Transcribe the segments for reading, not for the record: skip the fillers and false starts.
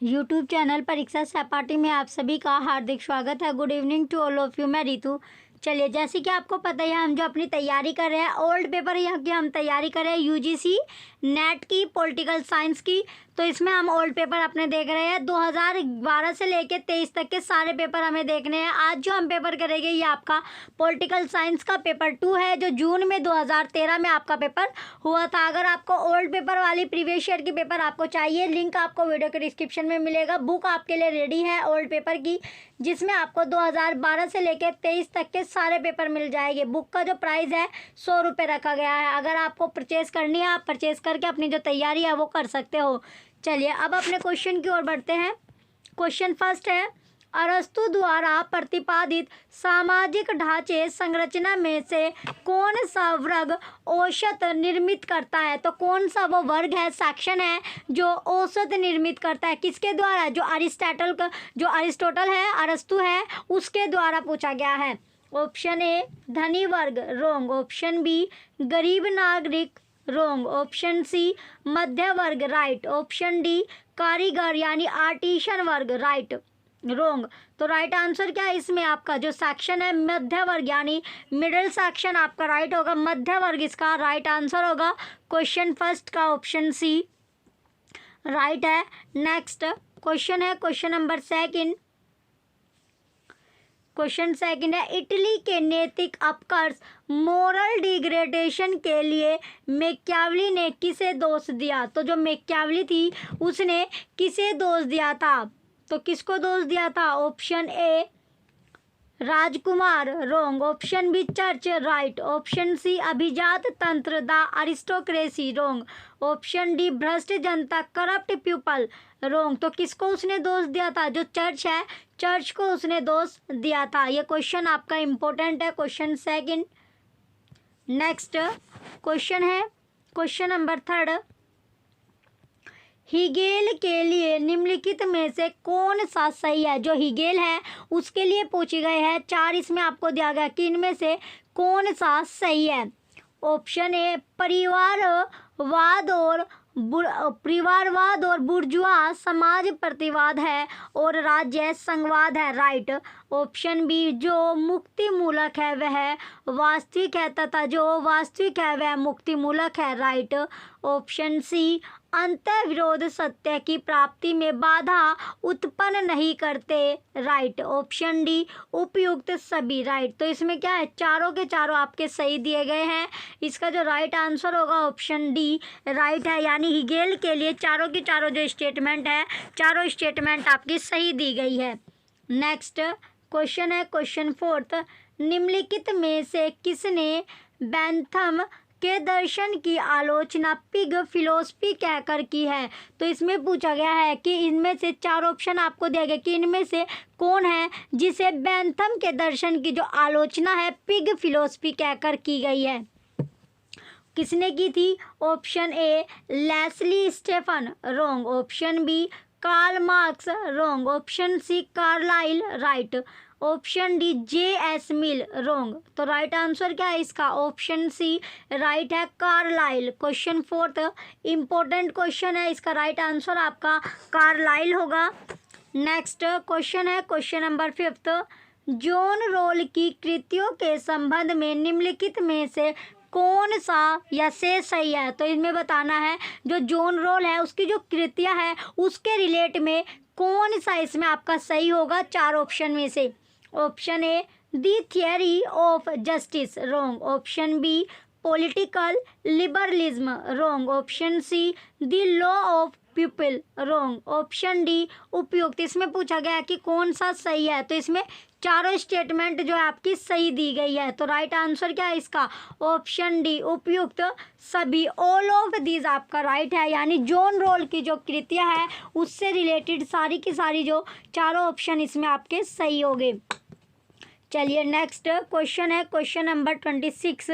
YouTube channel परीक्षा सहपाठी में आप सभी का हार्दिक स्वागत है। Good evening to all of you. मैं रितु। चलिए, जैसे कि आपको पता ही है, हम जो अपनी तैयारी कर रहे हैं ओल्ड पेपर यहाँ की हम तैयारी कर रहे हैं यूजीसी नेट की, पॉलिटिकल साइंस की। तो इसमें हम ओल्ड पेपर अपने देख रहे हैं 2012 से लेकर 23 तक के सारे पेपर हमें देखने हैं। आज जो हम पेपर करेंगे ये आपका पॉलिटिकल साइंस का पेपर 2 है, जो जून में 2013 में आपका पेपर हुआ था। अगर आपको ओल्ड पेपर वाली प्रीवियस ईयर की पेपर आपको चाहिए, लिंक आपको वीडियो के डिस्क्रिप्शन में मिलेगा। बुक आपके लिए रेडी है ओल्ड पेपर की, जिसमें आपको 2012 से लेकर 23 तक के सारे पेपर मिल जाएंगे। बुक का जो प्राइस है 100 रुपये रखा गया है। अगर आपको परचेज़ करनी है, आप परचेज़ करके अपनी जो तैयारी है वो कर सकते हो। चलिए, अब अपने क्वेश्चन की ओर बढ़ते हैं। क्वेश्चन फर्स्ट है, अरस्तु द्वारा प्रतिपादित सामाजिक ढांचे संरचना में से कौन सा वर्ग औसत निर्मित करता है? तो कौन सा वो वर्ग है, सेक्शन है जो औसत निर्मित करता है? किसके द्वारा? जो अरिस्टोटल है, अरस्तु है, उसके द्वारा पूछा गया है। ऑप्शन ए धनी वर्ग, रोंग। ऑप्शन बी गरीब नागरिक, रोंग। ऑप्शन सी मध्य वर्ग, राइट। ऑप्शन डी कारीगर यानी आर्टिशन वर्ग, राइट। रोंग। तो राइट आंसर क्या है इसमें? आपका जो सेक्शन है मध्य वर्ग यानी मिडिल सेक्शन आपका राइट होगा। मध्य वर्ग इसका राइट आंसर होगा। क्वेश्चन फर्स्ट का ऑप्शन सी राइट है। नेक्स्ट क्वेश्चन है question number second. Question second है, इटली के नैतिक अपकर्ष मोरल डिग्रेडेशन के लिए मैकियावेली ने किसे दोष दिया? तो जो मैकियावेली थी उसने किसे दोष दिया था? तो किसको दोष दिया था? ऑप्शन ए राजकुमार, wrong. Option B church, right. Option C अभिजात तंत्र, the aristocracy, wrong. Option D भ्रष्ट जनता, करप्ट पीपल, रोंग। तो किसको उसने दोष दिया था? जो चर्च है, चर्च को उसने दोष दिया था। ये क्वेश्चन आपका इंपॉर्टेंट है, क्वेश्चन सेकंड। नेक्स्ट क्वेश्चन है क्वेश्चन नंबर थर्ड, हीगेल के लिए निम्नलिखित में से कौन सा सही है? जो हीगेल है उसके लिए पूछे गए हैं 4, इसमें आपको दिया गया कि इनमें से कौन सा सही है। ऑप्शन ए परिवारवाद और बुर्जुआ समाज प्रतिवाद है और राज्य संघवाद है, राइट। ऑप्शन बी जो मुक्ति मूलक है वह वास्तविक है तथा जो वास्तविक है वह मुक्ति मूलक है, राइट। ऑप्शन सी अंतर्विरोध सत्य की प्राप्ति में बाधा उत्पन्न नहीं करते, राइट। ऑप्शन डी उपयुक्त सभी, राइट। तो इसमें क्या है? चारों के चारों आपके सही दिए गए हैं। इसका जो राइट आंसर होगा ऑप्शन डी राइट है, यानी हीगेल के लिए चारों की चारों जो स्टेटमेंट है, चारों स्टेटमेंट आपकी सही दी गई है। नेक्स्ट क्वेश्चन है क्वेश्चन फोर्थ, निम्नलिखित में से किसने बेंथम के दर्शन की आलोचना पिग फिलोसफी कहकर की है? तो इसमें पूछा गया है कि इनमें से 4 ऑप्शन आपको दिया गया कि इनमें से कौन है जिसे बेंथम के दर्शन की जो आलोचना है पिग फिलोसफी कहकर की गई है। किसने की थी? Option A Leslie Stephen, wrong. Option B Karl Marx, wrong. Option C Carlyle, right. Option D J.S. Mill, wrong. तो राइट आंसर क्या है इसका? ऑप्शन सी राइट है, Carlyle. Question fourth important question है, इसका राइट आंसर आपका Carlyle होगा। Next question है question number fifth, John Rawls की कृतियों के संबंध में निम्नलिखित में से कौन सा या से सही है? तो इसमें बताना है जो जॉन रोल है उसकी जो कृतियाँ है उसके रिलेट में कौन सा इसमें आपका सही होगा 4 ऑप्शन में से। Option A the theory of justice, wrong. Option B political liberalism, wrong. Option C the law of people, wrong. Option D उपयुक्त। इसमें पूछा गया कि कौन सा सही है, तो इसमें चारों स्टेटमेंट जो है आपकी सही दी गई है। तो राइट आंसर क्या है इसका? ऑप्शन डी उपयुक्त सभी, ऑल ऑफ दीज आपका राइट है, यानी जॉन रोल की जो कृतियाँ है उससे रिलेटेड सारी की सारी जो चारों ऑप्शन इसमें आपके सही हो गए। चलिए नेक्स्ट क्वेश्चन है क्वेश्चन नंबर 26,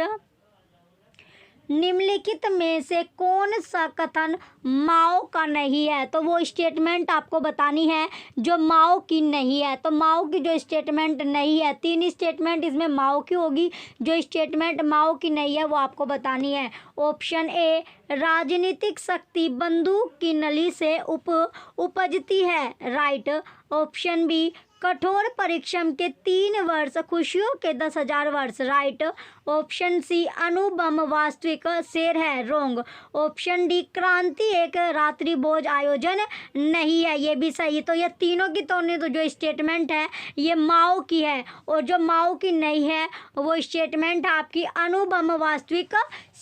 निम्नलिखित में से कौन सा कथन माओ का नहीं है? तो वो स्टेटमेंट आपको बतानी है जो माओ की नहीं है। तो माओ की जो स्टेटमेंट नहीं है, 3 स्टेटमेंट इसमें माओ की होगी, जो स्टेटमेंट माओ की नहीं है वो आपको बतानी है। ऑप्शन ए, राजनीतिक शक्ति बंदूक की नली से उपजती है, राइट। ऑप्शन बी, कठोर परिश्रम के 3 वर्ष, खुशियों के 10,000 वर्ष, राइट। ऑप्शन सी, अणुबम वास्तविक शेर है, रोंग। ऑप्शन डी, क्रांति एक रात्रि भोज आयोजन नहीं है, ये भी सही। तो ये तीनों की तो जो स्टेटमेंट है ये माओ की है, और जो माओ की नहीं है वो स्टेटमेंट आपकी अणुबम वास्तविक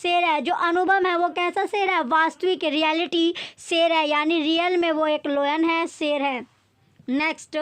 शेर है। जो अणुबम है वो कैसा शेर है? वास्तविक, रियलिटी शेर है, यानी रियल में वो एक लोयन है, शेर है। नेक्स्ट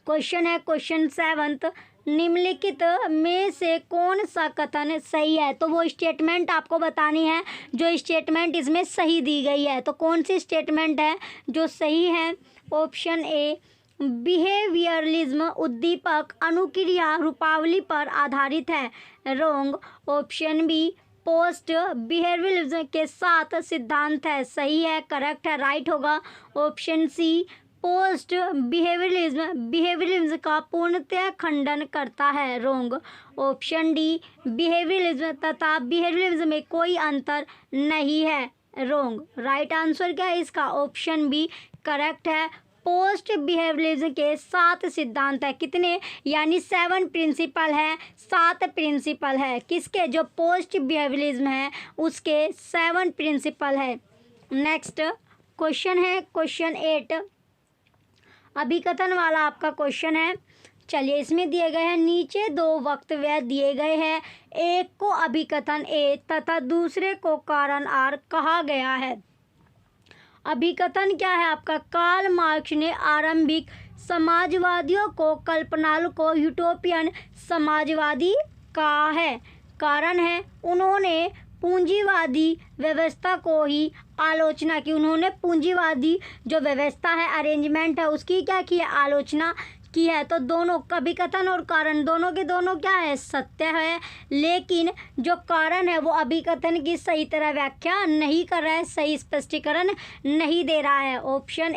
क्वेश्चन है क्वेश्चन 7th, निम्नलिखित में से कौन सा कथन सही है? तो वो स्टेटमेंट आपको बतानी है जो स्टेटमेंट इसमें सही दी गई है। तो कौन सी स्टेटमेंट है जो सही है? ऑप्शन ए, बिहेवियरलिज्म उद्दीपक अनुक्रिया रूपावली पर आधारित है, रोंग। ऑप्शन बी, पोस्ट बिहेवियरलिज्म के साथ सिद्धांत है, सही है, करेक्ट है, राइट होगा। ऑप्शन सी, पोस्ट बिहेवियरलिज्म का पूर्णतः खंडन करता है, रोंग। ऑप्शन डी, बिहेवियरलिज्म तथा बिहेवियरलिज्म में कोई अंतर नहीं है, रोंग। राइट आंसर क्या है इसका? ऑप्शन बी करेक्ट है। पोस्ट बिहेवियरलिज्म के 7 सिद्धांत है, कितने? यानी 7 प्रिंसिपल है, 7 प्रिंसिपल है। किसके? जो पोस्ट बिहेवियरलिज्म है उसके 7 प्रिंसिपल है। नेक्स्ट क्वेश्चन है क्वेश्चन 8, अभिकथन वाला आपका क्वेश्चन है। चलिए इसमें दिए गए हैं नीचे 2 वक्तव्य दिए गए हैं, एक को अभिकथन ए तथा दूसरे को कारण आर कहा गया है। अभिकथन क्या है आपका? कार्ल मार्क्स ने आरंभिक समाजवादियों को कल्पनालु को यूटोपियन समाजवादी कहा है। कारण है उन्होंने पूंजीवादी व्यवस्था को ही आलोचना की। उन्होंने पूंजीवादी जो व्यवस्था है, अरेंजमेंट है, उसकी क्या की है? आलोचना की है। तो दोनों अभिकथन और कारण दोनों के दोनों क्या है? सत्य है, लेकिन जो कारण है वो अभिकथन की सही तरह व्याख्या नहीं कर रहा है, सही स्पष्टीकरण नहीं दे रहा है। ऑप्शन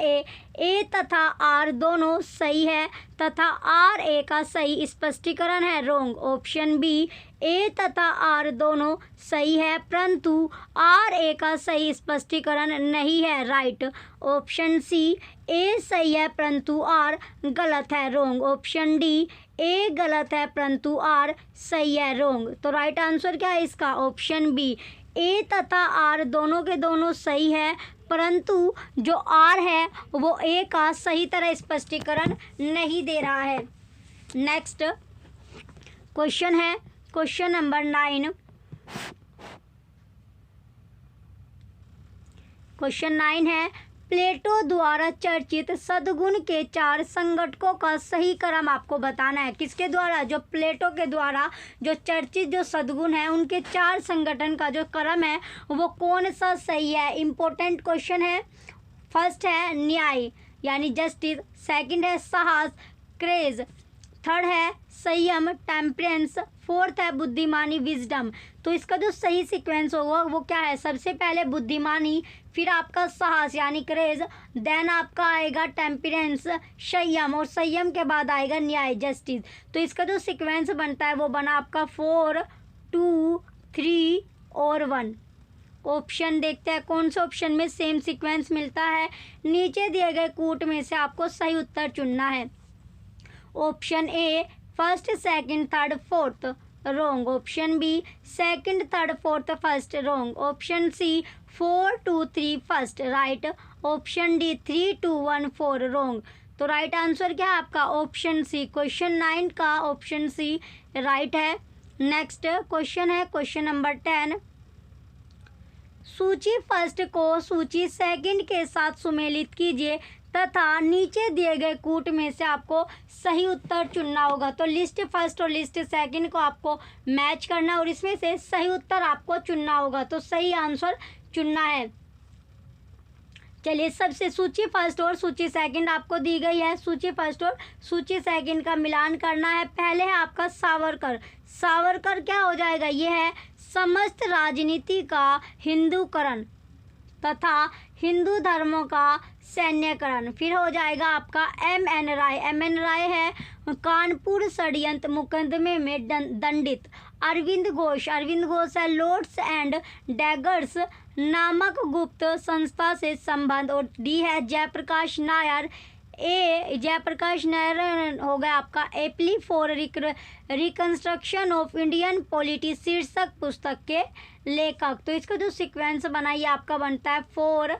ए तथा आर दोनों सही है तथा आर ए का सही स्पष्टीकरण है, रोंग। ऑप्शन बी, ए तथा आर दोनों सही है परंतु आर ए का सही स्पष्टीकरण नहीं है, राइट। ऑप्शन सी, ए सही है परंतु आर गलत है, रोंग। ऑप्शन डी, ए गलत है परंतु आर सही है, रोंग। तो राइट आंसर क्या है इसका? ऑप्शन बी, ए तथा आर दोनों के दोनों सही है परंतु जो आर है वो ए का सही तरह स्पष्टीकरण नहीं दे रहा है। नेक्स्ट क्वेश्चन है क्वेश्चन नंबर 9। क्वेश्चन 9 है, प्लेटो द्वारा चर्चित सद्गुण के 4 संघटकों का सही क्रम आपको बताना है। किसके द्वारा? जो प्लेटो के द्वारा जो चर्चित जो सद्गुण है उनके 4 संगठन का जो क्रम है वो कौन सा सही है? इम्पोर्टेंट क्वेश्चन है। फर्स्ट है न्याय यानी जस्टिस, सेकंड है साहस, क्रेज, थर्ड है संयम, टेम्परेंस, फोर्थ है बुद्धिमानी, विजडम। तो इसका जो सही सीक्वेंस होगा वो क्या है? सबसे पहले बुद्धिमानी, फिर आपका साहस यानी क्रेज, देन आपका आएगा टेम्परेंस, संयम, और संयम के बाद आएगा न्याय, जस्टिस। तो इसका जो सीक्वेंस बनता है वो बना आपका 4, 2, 3 और 1। ऑप्शन देखते हैं कौन से ऑप्शन में सेम सीक्वेंस मिलता है। नीचे दिए गए कूट में से आपको सही उत्तर चुनना है। Option A, first, second, third, fourth, wrong. Option B, second, third, fourth, first, wrong. Option C, 4, 2, 3, first, right. Option D, 3, 2, 1, 4, wrong. तो राइट आंसर क्या है आपका? Option C. क्वेश्चन 9 का ऑप्शन सी राइट है। नेक्स्ट क्वेश्चन है question number 10, सूची first को सूची सेकंड के साथ सुमेलित कीजिए तथा नीचे दिए गए कूट में से आपको सही उत्तर चुनना होगा। तो लिस्ट फर्स्ट और लिस्ट सेकंड को आपको मैच करना और इसमें से सही उत्तर आपको चुनना होगा। तो सही आंसर चुनना है। चलिए सबसे सूची फर्स्ट और सूची सेकंड आपको दी गई है। सूची फर्स्ट और सूची सेकंड का मिलान करना है। पहले है आपका सावरकर। सावरकर क्या हो जाएगा, ये है समस्त राजनीति का हिंदूकरण तथा हिंदू धर्मों का सैन्यकरण। फिर हो जाएगा आपका एम एन राय। एम एन राय है कानपुर षड्यंत्र मुकदमे में दंडित। अरविंद घोष। अरविंद घोष है लॉर्ड्स एंड डैगर्स नामक गुप्त संस्था से संबंध। और डी है जयप्रकाश नायर। ए जयप्रकाश नायर हो गया आपका apply for reconstruction of Indian polity शीर्षक पुस्तक के लेखक। तो इसका जो सीक्वेंस बना ये आपका बनता है 4,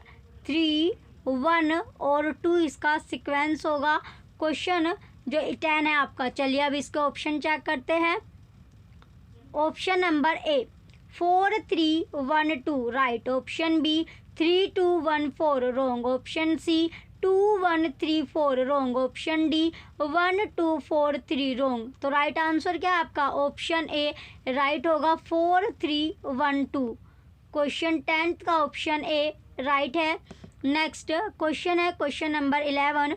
3, 1 और 2 इसका सीक्वेंस होगा। क्वेश्चन जो 10 है आपका। चलिए अब इसके ऑप्शन चेक करते हैं। Option number A 4, 3, 1, 2 right. Option B 3, 2, 1, 4 wrong. Option C 2, 1, 3, 4 wrong. Option D 1, 2, 4, 3 wrong. तो राइट आंसर क्या है आपका, ऑप्शन ए राइट होगा 4, 3, 1, 2। क्वेश्चन 10th का ऑप्शन ए राइट है। नेक्स्ट क्वेश्चन है क्वेश्चन नंबर 11।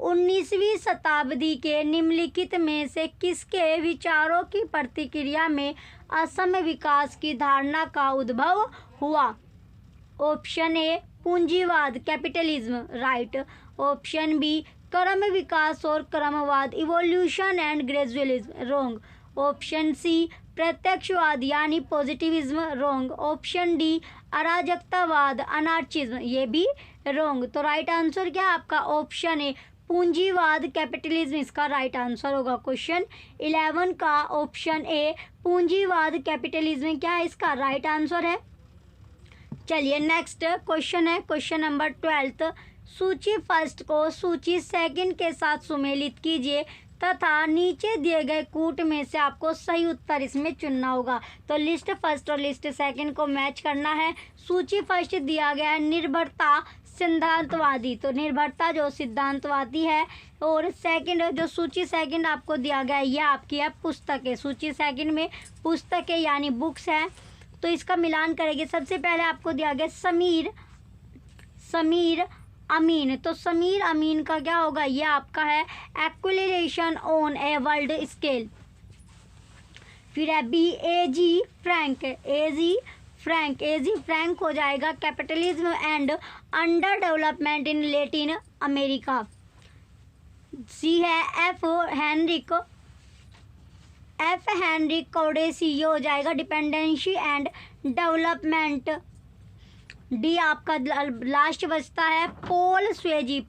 19वीं शताब्दी के निम्नलिखित में से किसके विचारों की प्रतिक्रिया में असम विकास की धारणा का उद्भव हुआ। ऑप्शन ए पूंजीवाद कैपिटलिज्म राइट। ऑप्शन बी क्रम विकास और क्रमवाद evolution and gradualism wrong. Option C प्रत्यक्षवाद यानी पॉजिटिविज्म रॉन्ग। ऑप्शन डी अराजकतावाद अनार्चिज्म ये भी रॉन्ग। तो राइट आंसर क्या आपका, ऑप्शन ए पूंजीवाद कैपिटलिज्म इसका राइट आंसर होगा। क्वेश्चन 11 का ऑप्शन ए पूंजीवाद कैपिटलिज्म क्या है इसका राइट आंसर है। चलिए नेक्स्ट क्वेश्चन है क्वेश्चन नंबर 12। सूची फर्स्ट को सूची सेकंड के साथ सुमेलित कीजिए तथा नीचे दिए गए कूट में से आपको सही उत्तर इसमें चुनना होगा। तो लिस्ट फर्स्ट और लिस्ट सेकंड को मैच करना है। सूची फर्स्ट दिया गया है निर्भरता सिद्धांतवादी, तो निर्भरता जो सिद्धांतवादी है। और सेकंड जो सूची सेकंड आपको दिया गया है ये आपकी है पुस्तकें। सूची सेकंड में पुस्तकें यानी बुक्स है। तो इसका मिलान करेंगे। सबसे पहले आपको दिया गया समीर अमीन। तो समीर अमीन का क्या होगा, ये आपका है accumulation on a world scale. फिर है B A G Frank. A G Frank हो जाएगा capitalism and underdevelopment in Latin America. C है एफ हेनरिक कौडेसी, ये हो जाएगा डिपेंडेंसी एंड डेवलपमेंट। डी आपका लास्ट बचता है पॉल स्वेजी।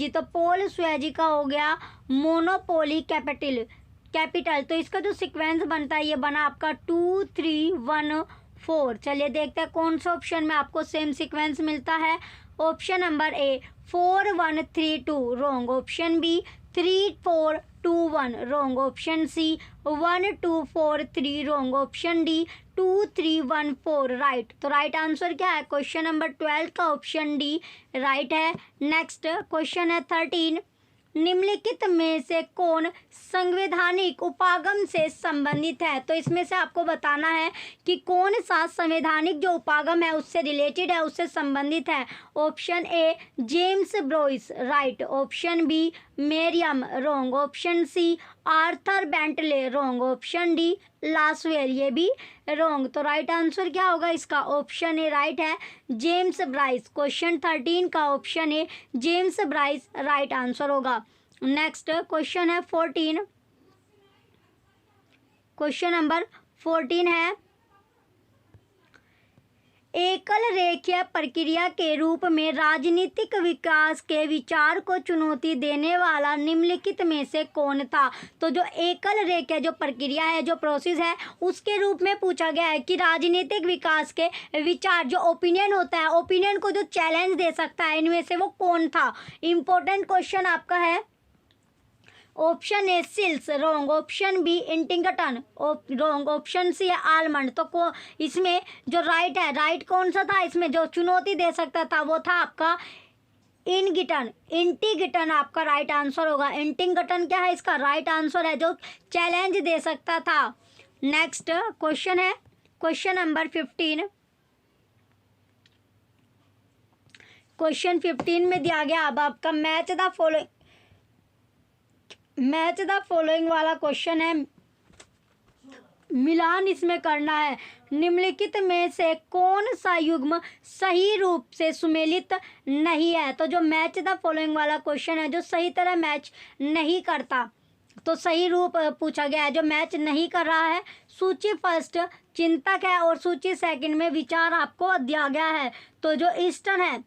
तो पॉल स्वेजी का हो गया मोनोपोली कैपिटल। तो इसका जो सीक्वेंस बनता है ये बना आपका 2, 3, 1, 4। चलिए देखते हैं कौन सा ऑप्शन में आपको सेम सीक्वेंस मिलता है। Option number A 4, 1, 3, 2 wrong. Option B 3, 4, 2, 1 wrong. Option C 1, 2, 4, 3 wrong. Option D 2, 3, 1, 4 right. तो राइट आंसर क्या है, क्वेश्चन नंबर 12 का ऑप्शन डी राइट है। नेक्स्ट क्वेश्चन है 13। निम्नलिखित में से कौन संवैधानिक उपागम से संबंधित है। तो इसमें से आपको बताना है कि कौन सा संवैधानिक जो उपागम है उससे रिलेटेड है, उससे संबंधित है। Option A James Bryce right. Option B Merriam wrong. Option C Arthur Bentley wrong. Option D Lasswell ये भी रॉन्ग। तो राइट आंसर क्या होगा इसका, ऑप्शन ए राइट है जेम्स ब्राइस। क्वेश्चन 13 का option A James Bryce right answer होगा। Next question है 14। क्वेश्चन नंबर 14 है एकल रेखीय प्रक्रिया के रूप में राजनीतिक विकास के विचार को चुनौती देने वाला निम्नलिखित में से कौन था। तो जो एकल रेखीय जो प्रक्रिया है, जो प्रोसेस है, उसके रूप में पूछा गया है कि राजनीतिक विकास के विचार जो ओपिनियन होता है, ओपिनियन को जो चैलेंज दे सकता है, इनमें से वो कौन था। इंपॉर्टेंट क्वेश्चन आपका है। Option A Shils wrong. Option B Huntington wrong. Option C है आलमंड। तो इसमें जो राइट है, राइट कौन सा था इसमें जो चुनौती दे सकता था, वो था आपका इंटिगटन आपका राइट आंसर होगा। इंटिंगटन क्या है इसका राइट आंसर है, जो चैलेंज दे सकता था। नेक्स्ट क्वेश्चन है क्वेश्चन नंबर 15। क्वेश्चन 15 में दिया गया अब आपका मैच द फॉलोइंग वाला क्वेश्चन है, मिलान इसमें करना है। निम्नलिखित में से कौन सा युग्म सही रूप से सुमेलित नहीं है? तो जो मैच द फॉलोइंग वाला क्वेश्चन है, जो सही तरह मैच नहीं करता, तो सही रूप पूछा गया है। जो मैच नहीं कर रहा है, सूची फर्स्ट चिंतक है और सूची सेकंड में विचार आपको दिया गया है। तो जो ईस्टर्न है,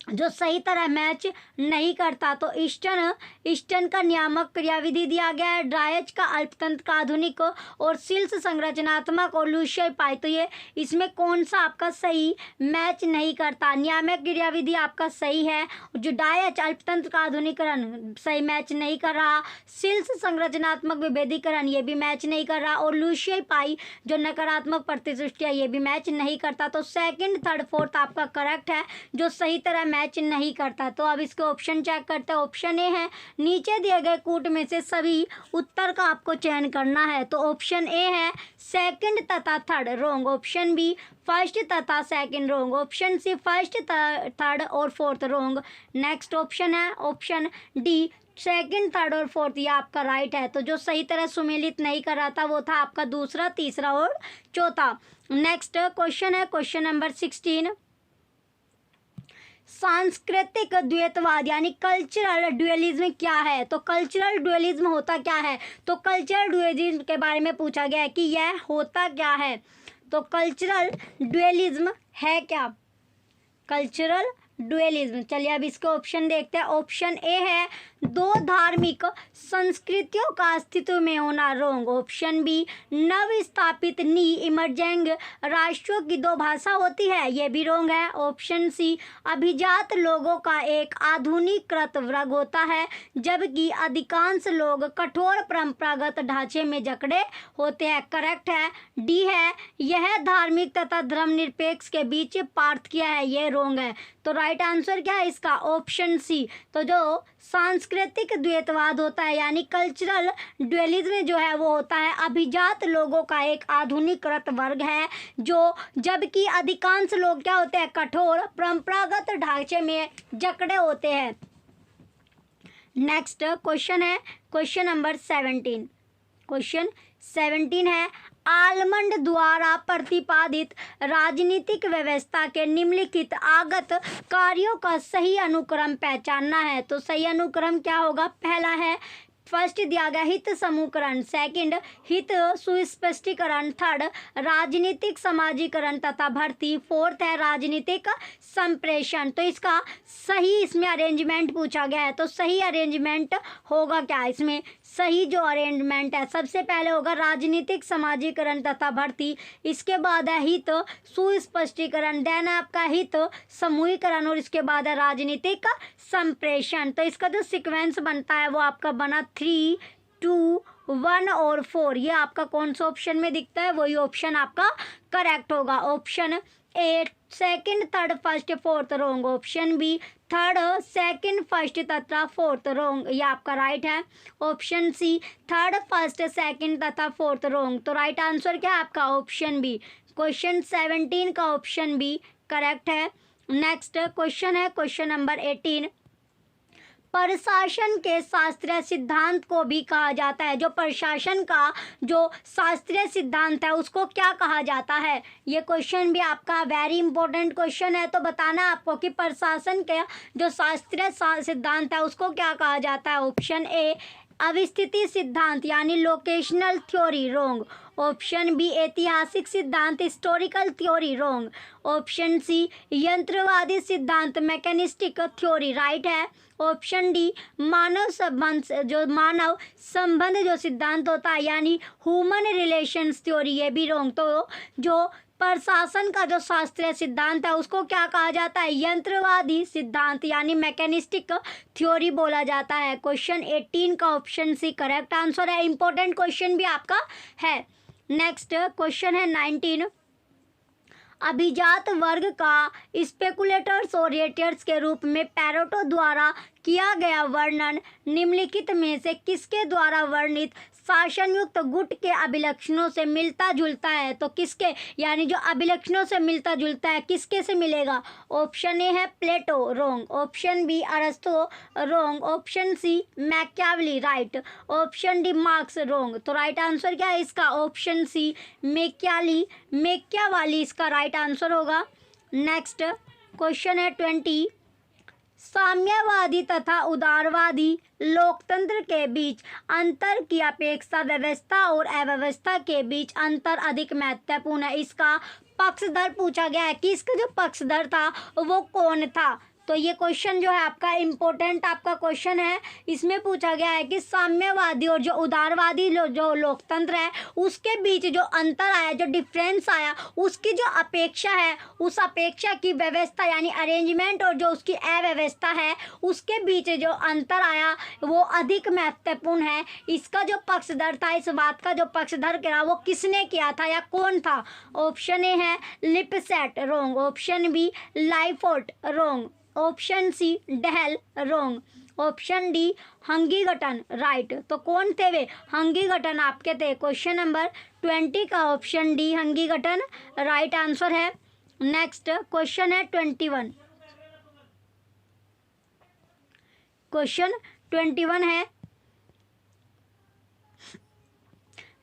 जो सही तरह मैच नहीं करता, तो ईस्टर्न का नियामक क्रियाविधि दिया गया है, ड्राइच का अल्पतंत्र का आधुनिक और सिल्स संरचनात्मक और लूशियल पाई। तो ये इसमें कौन सा आपका सही मैच नहीं करता? नियामक क्रियाविधि आपका सही है, जो डायच अल्पतंत्र का आधुनिकरण सही मैच नहीं कर रहा, सिल्स संरचनात्मक विभेदीकरण ये भी मैच नहीं कर रहा, और लूशियल पाई जो नकारात्मक प्रतिसृष्टियाँ ये भी मैच नहीं करता। तो सेकंड, थर्ड, फोर्थ आपका करेक्ट है, जो सही तरह मैच नहीं करता। तो अब इसके ऑप्शन चेक करते हैं। ऑप्शन ए है, नीचे दिए गए कूट में से सभी उत्तर का आपको चयन करना है। तो ऑप्शन ए है सेकंड तथा third, wrong. Option B first तथा second, wrong. Option C first, third और फोर्थ, रोंग। नेक्स्ट ऑप्शन है ऑप्शन डी सेकंड, थर्ड और फोर्थ, ये आपका राइट है। तो जो सही तरह सुमेलित नहीं कर रहा था वो था आपका दूसरा, तीसरा और चौथा। नेक्स्ट क्वेश्चन है क्वेश्चन नंबर 16, सांस्कृतिक द्वैतवाद यानी कल्चरल ड्यूअलिज्म क्या है? तो कल्चरल ड्यूअलिज्म होता क्या है? तो कल्चरल ड्यूअलिज्म के बारे में पूछा गया है कि यह होता क्या है। तो कल्चरल ड्यूअलिज्म है क्या? कल्चरल ड्यूअलिज्म, चलिए अब इसके ऑप्शन देखते हैं। ऑप्शन ए है दो धार्मिक संस्कृतियों का अस्तित्व में होना, रोंग। ऑप्शन बी नव स्थापित इमर्जिंग राष्ट्रों की दो भाषा होती है, ये भी रोंग है। ऑप्शन सी अभिजात लोगों का एक आधुनिकृत वर्ग होता है, जबकि अधिकांश लोग कठोर परंपरागत ढांचे में जकड़े होते हैं, करेक्ट है। डी है यह धार्मिक तथा धर्मनिरपेक्ष के बीच पार्थक्य है, ये रोंग है। तो राइट आंसर क्या है इसका? Option C. तो जो सांस्कृतिक द्वैतवाद होता है यानी कल्चरल ड्यूअलिज्म जो है वो होता है अभिजात लोगों का एक आधुनिकृत वर्ग है, जो जबकि अधिकांश लोग क्या होते हैं? कठोर परंपरागत ढांचे में जकड़े होते हैं। नेक्स्ट क्वेश्चन है क्वेश्चन नंबर 17। क्वेश्चन 17 है आलमंड द्वारा प्रतिपादित राजनीतिक व्यवस्था के निम्नलिखित आगत कार्यों का सही अनुक्रम पहचानना है। तो सही अनुक्रम क्या होगा? पहला है फर्स्ट दिया गया हित समूहकरण, सेकंड हित सुस्पष्टीकरण, थर्ड राजनीतिक समाजीकरण तथा भर्ती, फोर्थ है राजनीतिक संप्रेषण। तो इसका सही इसमें अरेंजमेंट पूछा गया है, तो सही अरेंजमेंट होगा क्या? इसमें सही जो अरेंजमेंट है सबसे पहले होगा राजनीतिक समाजीकरण तथा भर्ती, इसके बाद है हित सुस्पष्टीकरण, देन आपका हित समूहीकरण और इसके बाद है राजनीतिक संप्रेषण। तो इसका जो सीक्वेंस बनता है वो आपका बना 3, 2, 1 और 4। ये आपका कौन सा ऑप्शन में दिखता है? वही ऑप्शन आपका करेक्ट होगा। Option A second, third, first, fourth, wrong. Option B third, second, first तथा फोर्थ, रोंग, ये आपका राइट है। Option C third, first, second तथा फोर्थ, रोंग। तो राइट आंसर क्या है आपका? Option B. क्वेश्चन 17 का ऑप्शन बी करेक्ट है। नेक्स्ट क्वेश्चन है क्वेश्चन नंबर 18, प्रशासन के शास्त्रीय सिद्धांत को भी कहा जाता है। जो प्रशासन का जो शास्त्रीय सिद्धांत है उसको क्या कहा जाता है? ये क्वेश्चन भी आपका वेरी इंपॉर्टेंट क्वेश्चन है। तो बताना आपको कि प्रशासन के जो शास्त्रीय सिद्धांत है उसको क्या कहा जाता है। ऑप्शन ए अवस्थिति सिद्धांत यानी लोकेशनल थ्योरी, रोंग। ऑप्शन बी ऐतिहासिक सिद्धांत हिस्टोरिकल थ्योरी, रोंग। ऑप्शन सी यंत्रवादी सिद्धांत मैकेनिस्टिक थ्योरी, राइट है। ऑप्शन डी मानव संबंध जो सिद्धांत होता है यानी ह्यूमन रिलेशंस थ्योरी, ये भी रोंग। तो जो प्रशासन का जो शास्त्रीय सिद्धांत है उसको क्या कहा जाता है? यंत्रवादी सिद्धांत यानी मैकेनिस्टिक थ्योरी बोला जाता है। क्वेश्चन 18 का ऑप्शन सी करेक्ट आंसर है। इंपॉर्टेंट क्वेश्चन भी आपका है। नेक्स्ट क्वेश्चन है 19, अभिजात वर्ग का स्पेकुलेटर्स और रेटियर्स के रूप में पैरेटो द्वारा किया गया वर्णन निम्नलिखित में से किसके द्वारा वर्णित शासनयुक्त गुट के अभिलक्षणों से मिलता जुलता है? तो किसके, यानी जो अभिलक्षणों से मिलता जुलता है, किसके से मिलेगा? ऑप्शन ए है प्लेटो, रोंग। ऑप्शन बी अरस्तु, wrong. Option C Machiavelli, right. Option D Marx, wrong. तो राइट आंसर क्या है इसका? ऑप्शन सी मैकियावेली इसका राइट आंसर होगा। नेक्स्ट क्वेश्चन है 20। साम्यवादी तथा उदारवादी लोकतंत्र के बीच अंतर की अपेक्षा व्यवस्था और अव्यवस्था के बीच अंतर अधिक महत्वपूर्ण है। इसका पक्षधर पूछा गया है कि इसका जो पक्षधर था वो कौन था? तो ये क्वेश्चन जो है आपका इम्पोर्टेंट आपका क्वेश्चन है। इसमें पूछा गया है कि साम्यवादी और जो उदारवादी जो लोकतंत्र है उसके बीच जो अंतर आया, जो डिफरेंस आया, उसकी जो अपेक्षा है, उस अपेक्षा की व्यवस्था यानी अरेंजमेंट और जो उसकी अव्यवस्था है उसके बीच जो अंतर आया वो अधिक महत्वपूर्ण है। इसका जो पक्षधर था, इस बात का जो पक्षधर करा वो किसने किया था या कौन था? ऑप्शन ए है Lipset, wrong. Option B Lijphart, wrong. Option C Dahl, wrong. Option D Huntington, right. तो कौन थे वे? हंगीगटन आपके थे। क्वेश्चन नंबर 20 का option D Huntington right answer है। नेक्स्ट क्वेश्चन है 21। क्वेश्चन 21 है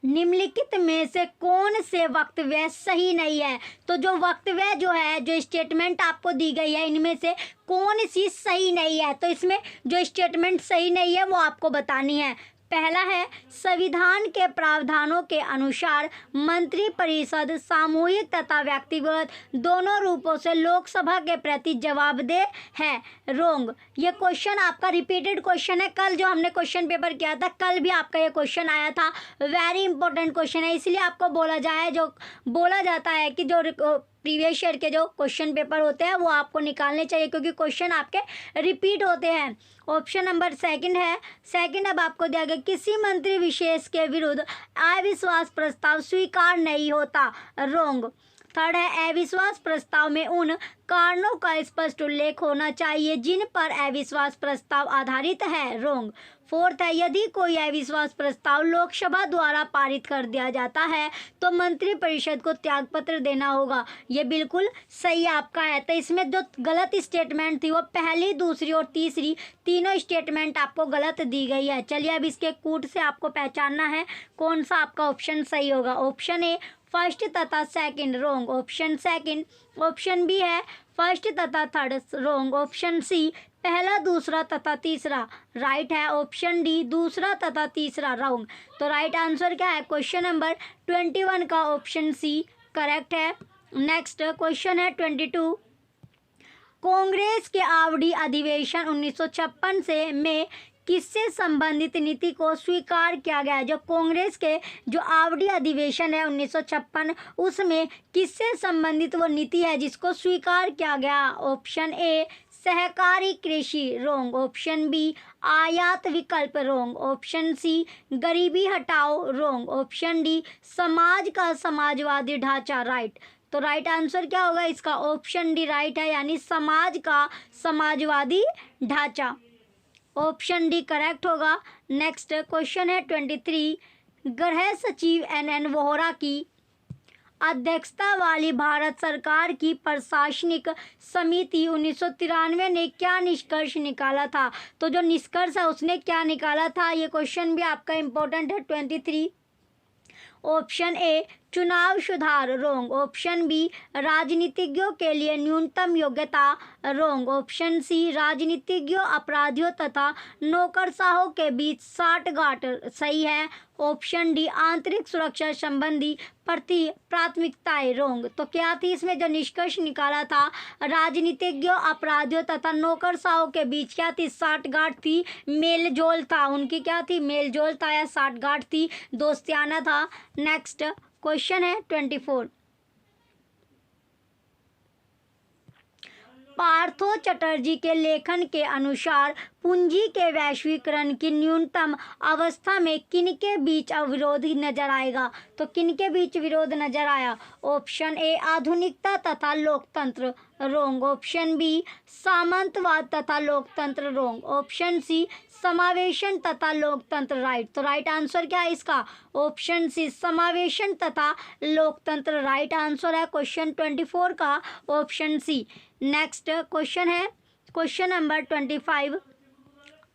निम्नलिखित में से कौन से वक्तव्य सही नहीं है? तो जो वक्तव्य जो है, जो स्टेटमेंट आपको दी गई है, इनमें से कौन सी सही नहीं है? तो इसमें जो स्टेटमेंट सही नहीं है वो आपको बतानी है। पहला है संविधान के प्रावधानों के अनुसार मंत्रिपरिषद सामूहिक तथा व्यक्तिगत दोनों रूपों से लोकसभा के प्रति जवाबदेह है, रोंग। ये क्वेश्चन आपका रिपीटेड क्वेश्चन है। कल जो हमने क्वेश्चन पेपर किया था, कल भी आपका ये क्वेश्चन आया था। वेरी इंपॉर्टेंट क्वेश्चन है, इसलिए आपको बोला जाता है कि जो प्रीवियस ईयर के जो क्वेश्चन पेपर होते हैं वो आपको निकालने चाहिए, क्योंकि क्वेश्चन आपके रिपीट होते हैं। ऑप्शन नंबर सेकंड अब आपको दिया गया किसी मंत्री विशेष के विरुद्ध अविश्वास प्रस्ताव स्वीकार नहीं होता, रोंग। थर्ड है अविश्वास प्रस्ताव में उन कारणों का स्पष्ट उल्लेख होना चाहिए जिन पर अविश्वास प्रस्ताव आधारित है, रोंग। फोर्थ है यदि कोई अविश्वास प्रस्ताव लोकसभा द्वारा पारित कर दिया जाता है तो मंत्रिपरिषद को त्यागपत्र देना होगा। ये बिल्कुल सही आपका है। तो इसमें जो गलत स्टेटमेंट थी वो पहली, दूसरी और तीसरी तीनों स्टेटमेंट आपको गलत दी गई है। चलिए अब इसके कूट से आपको पहचानना है कौन सा आपका ऑप्शन सही होगा। ऑप्शन ए फर्स्ट तथा second, wrong. Option second. Option B है फर्स्ट तथा थर्ड, रोंग। ऑप्शन सी पहला, दूसरा तथा तीसरा, राइट है। ऑप्शन डी दूसरा तथा तीसरा, रोंग। तो राइट आंसर क्या है? क्वेश्चन नंबर 21 का ऑप्शन सी करेक्ट है। नेक्स्ट क्वेश्चन है 22। कांग्रेस के आवड़ी अधिवेशन 1956 से में किससे संबंधित नीति को स्वीकार किया गया? जो कांग्रेस के जो आवड़ी अधिवेशन है 1956, उसमें किससे संबंधित वो नीति है जिसको स्वीकार किया गया? ऑप्शन ए सहकारी कृषि, रोंग। ऑप्शन बी आयात विकल्प, रोंग। ऑप्शन सी गरीबी हटाओ, रोंग। ऑप्शन डी समाज का समाजवादी ढांचा, राइट। तो राइट आंसर क्या होगा इसका? ऑप्शन डी राइट है, यानी समाज का समाजवादी ढांचा। ऑप्शन डी करेक्ट होगा। नेक्स्ट क्वेश्चन है 23। गृह सचिव एन वोहरा की अध्यक्षता वाली भारत सरकार की प्रशासनिक समिति 1993 ने क्या निष्कर्ष निकाला था? तो जो निष्कर्ष है उसने क्या निकाला था, ये क्वेश्चन भी आपका इम्पोर्टेंट है 23। ऑप्शन ए चुनाव सुधार, रोंग। ऑप्शन बी राजनीतिज्ञों के लिए न्यूनतम योग्यता, रोंग। ऑप्शन सी राजनीतिज्ञों, अपराधियों तथा नौकरशाहों के बीच साठगांठ, सही है। ऑप्शन डी आंतरिक सुरक्षा संबंधी प्राथमिकताएं, रोंग। तो क्या थी इसमें जो निष्कर्ष निकाला था? राजनीतिज्ञों, अपराधियों तथा नौकरशाहों के बीच क्या थी? साठगांठ थी, मेल जोल था। उनकी क्या थी? मेल जोल था या साठगांठ थी, दोस्तियाना था। नेक्स्ट क्वेश्चन है 24। पार्थो चटर्जी के लेखन के अनुसार पूंजी के वैश्वीकरण की न्यूनतम अवस्था में किनके बीच अविरोध नजर आएगा? तो किनके बीच विरोध नजर आया? ऑप्शन ए आधुनिकता तथा लोकतंत्र, रोंग। ऑप्शन बी सामंतवाद तथा लोकतंत्र, रोंग। ऑप्शन सी समावेशन तथा लोकतंत्र, राइट। तो राइट आंसर क्या है इसका? ऑप्शन सी समावेशन तथा लोकतंत्र राइट आंसर है क्वेश्चन 24 का, ऑप्शन सी। नेक्स्ट क्वेश्चन है क्वेश्चन नंबर 25।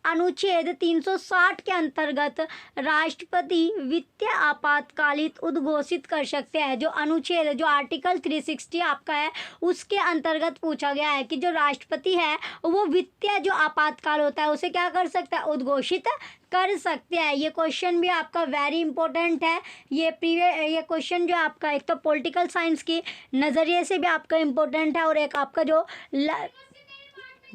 अनुच्छेद 360 के अंतर्गत राष्ट्रपति वित्तीय आपातकालित उद्घोषित कर सकते हैं। जो अनुच्छेद जो आर्टिकल 360 आपका है उसके अंतर्गत पूछा गया है कि जो राष्ट्रपति है वो वित्तीय जो आपातकाल होता है उसे क्या कर सकता है? उद्घोषित कर सकते हैं। ये क्वेश्चन भी आपका वेरी इंपॉर्टेंट है। ये क्वेश्चन जो आपका एक तो पॉलिटिकल साइंस की नज़रिए से भी आपका इम्पोर्टेंट है और एक आपका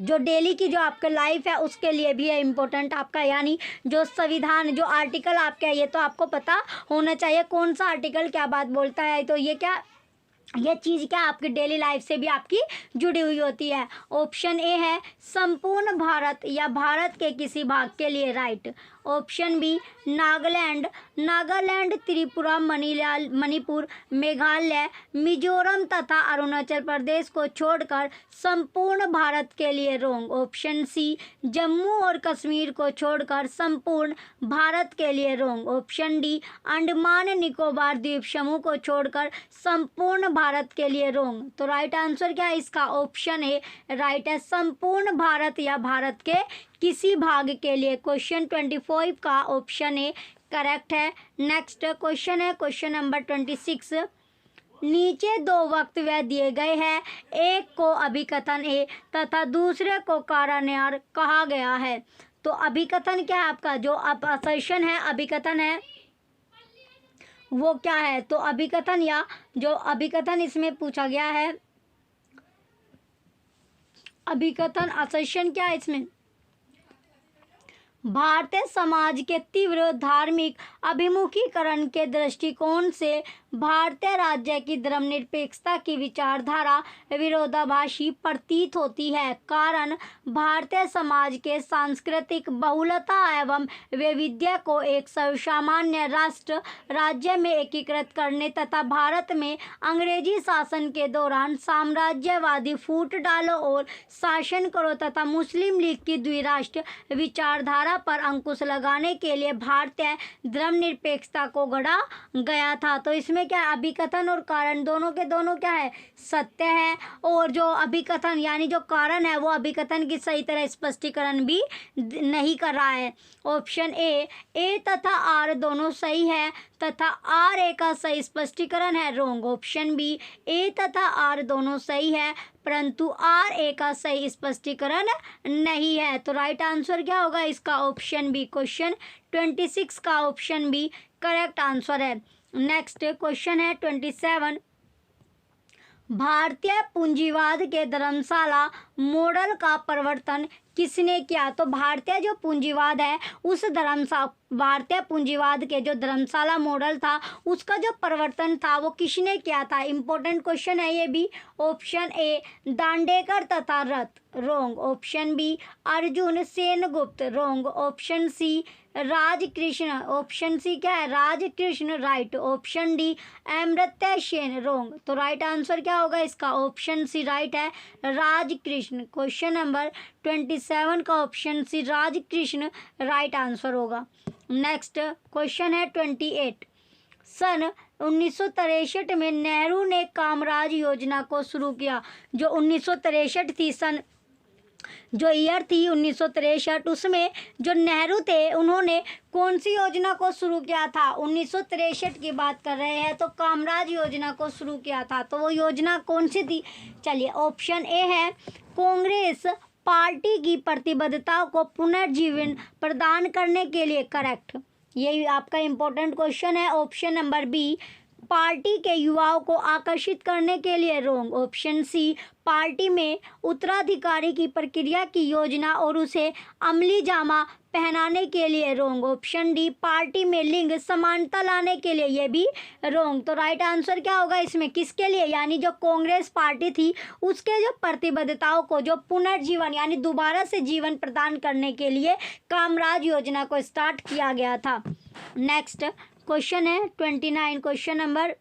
जो डेली की जो आपका लाइफ है उसके लिए भी है इम्पोर्टेंट आपका, यानी जो संविधान जो आर्टिकल आपका है ये तो आपको पता होना चाहिए कौन सा आर्टिकल क्या बात बोलता है। तो ये चीज़ क्या आपकी डेली लाइफ से भी आपकी जुड़ी हुई होती है। ऑप्शन ए है संपूर्ण भारत या भारत के किसी भाग के लिए, right. Option B Nagaland, Tripura, Manipur, Meghalaya, Mizoram तथा अरुणाचल प्रदेश को छोड़कर संपूर्ण भारत के लिए, रोंग। ऑप्शन सी जम्मू और कश्मीर को छोड़कर संपूर्ण भारत के लिए, रोंग। ऑप्शन डी अंडमान निकोबार द्वीप समूह को छोड़कर संपूर्ण भारत के लिए, रोंग। तो राइट आंसर क्या है इसका? ऑप्शन ए राइट है संपूर्ण भारत या भारत के किसी भाग के लिए। क्वेश्चन 25 का ऑप्शन ए करेक्ट है। नेक्स्ट क्वेश्चन है क्वेश्चन नंबर 26। नीचे दो वक्तव्य दिए गए हैं, एक को अभिकथन ए तथा दूसरे को कारान्वयन कहा गया है। तो अभिकथन क्या है आपका? जो असर्शन है अभिकथन है वो क्या है? तो अभिकथन या जो अभिकथन इसमें पूछा गया है, अभिकथन असर्शन क्या है इसमें? भारतीय समाज के तीव्र धार्मिक अभिमुखीकरण के दृष्टिकोण से भारतीय राज्य की धर्मनिरपेक्षता की विचारधारा विरोधाभासी प्रतीत होती है। कारण भारतीय समाज के सांस्कृतिक बहुलता एवं वैविध्य को एक सर्वसामान्य राष्ट्र राज्य में एकीकृत करने तथा भारत में अंग्रेजी शासन के दौरान साम्राज्यवादी फूट डालो और शासन करो तथा मुस्लिम लीग की द्विराष्ट्र विचारधारा पर अंकुश लगाने के लिए भारतीय धर्मनिरपेक्षता को गढ़ा गया था। तो इसमें क्या है? अभिकथन और कारण दोनों के दोनों क्या है? सत्य है। और जो अभिकथन यानी जो कारण है वो अभिकथन की सही तरह स्पष्टीकरण भी नहीं कर रहा है। ऑप्शन ए तथा आर दोनों सही है तथा आर ए का सही स्पष्टीकरण है, रोंग। ऑप्शन बी ए तथा आर दोनों सही है परंतु आर ए का सही स्पष्टीकरण नहीं है। तो राइट आंसर क्या होगा इसका? Option B. क्वेश्चन 26 का ऑप्शन बी करेक्ट आंसर है। नेक्स्ट क्वेश्चन है 27। भारतीय पूंजीवाद के धर्मशाला मॉडल का प्रवर्तन किसने किया? तो भारतीय जो पूंजीवाद है उस भारतीय पूंजीवाद के जो धर्मशाला मॉडल था उसका जो प्रवर्तन था वो किसने किया था? इंपॉर्टेंट क्वेश्चन है ये भी। ऑप्शन ए दांडेकर तथा Rath, wrong. Option B Arjun Sengupta, wrong. Option C Rajkrishna, option C क्या है? Rajkrishna, right. Option D Amartya Sen, wrong. तो राइट आंसर क्या होगा इसका? ऑप्शन सी राइट है राजकृष्ण। क्वेश्चन नंबर 27 का option C Rajkrishna right answer होगा। नेक्स्ट क्वेश्चन है 28। सन 1963 में नेहरू ने कामराज योजना को शुरू किया। जो 1963 थी, सन जो ईयर थी 1963, उसमें जो नेहरू थे उन्होंने कौन सी योजना को शुरू किया था? 1963 की बात कर रहे हैं तो कामराज योजना को शुरू किया था। तो वो योजना कौन सी थी? चलिए ऑप्शन ए है कांग्रेस पार्टी की प्रतिबद्धता को पुनर्जीवन प्रदान करने के लिए, करेक्ट। यही आपका इम्पोर्टेंट क्वेश्चन है। ऑप्शन नंबर बी पार्टी के युवाओं को आकर्षित करने के लिए, रोंग। ऑप्शन सी, पार्टी में उत्तराधिकारी की प्रक्रिया की योजना और उसे अमली जामा पहनाने के लिए, रोंग। ऑप्शन डी, पार्टी में लिंग समानता लाने के लिए, ये भी रोंग। तो राइट आंसर क्या होगा इसमें, किसके लिए, यानी जो कांग्रेस पार्टी थी उसके जो प्रतिबद्धताओं को जो पुनर्जीवन यानी दोबारा से जीवन प्रदान करने के लिए कामराज योजना को स्टार्ट किया गया था। नेक्स्ट क्वेश्चन है 29, क्वेश्चन नंबर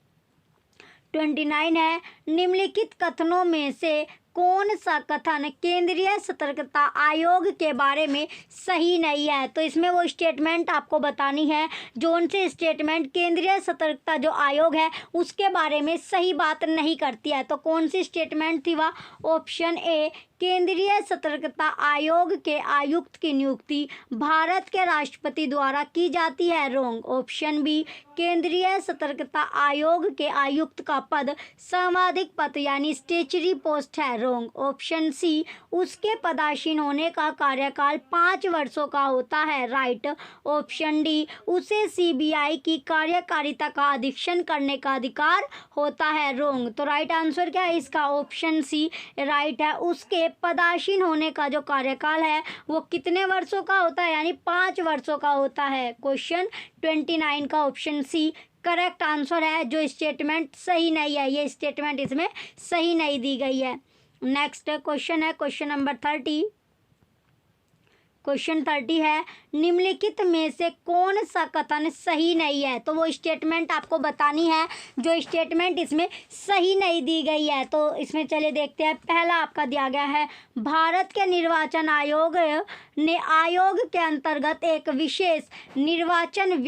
29 है, निम्नलिखित कथनों में से कौन सा कथन केंद्रीय सतर्कता आयोग के बारे में सही नहीं है। तो इसमें वो स्टेटमेंट आपको बतानी है जो उनसे स्टेटमेंट केंद्रीय सतर्कता जो आयोग है उसके बारे में सही बात नहीं करती है। तो कौन सी स्टेटमेंट थी वह, ऑप्शन ए, केंद्रीय सतर्कता आयोग के आयुक्त की नियुक्ति भारत के राष्ट्रपति द्वारा की जाती है, रोंग। ऑप्शन बी, केंद्रीय सतर्कता आयोग के आयुक्त का पद सर्वाधिक पद यानी स्टेचरी पोस्ट है, रोंग। ऑप्शन सी, उसके पदासीन होने का कार्यकाल 5 वर्षों का होता है, राइट। ऑप्शन डी, उसे सीबीआई की कार्यकारिता का अधीक्षण करने का अधिकार होता है, रोंग। तो राइट आंसर क्या है इसका, ऑप्शन सी राइट है। उसके पदासीन होने का जो कार्यकाल है वो कितने वर्षों का होता है, यानी 5 वर्षों का होता है। क्वेश्चन 29 का ऑप्शन सी करेक्ट आंसर है। जो स्टेटमेंट सही नहीं है, ये स्टेटमेंट इसमें सही नहीं दी गई है। नेक्स्ट क्वेश्चन है क्वेश्चन नंबर 30, क्वेश्चन 30 है, निम्नलिखित में से कौन सा कथन सही नहीं है। तो वो स्टेटमेंट आपको बतानी है जो स्टेटमेंट इसमें सही नहीं दी गई है। तो इसमें चले देखते हैं। पहला आपका दिया गया है, भारत के निर्वाचन आयोग ने आयोग के अंतर्गत एक विशेष निर्वाचन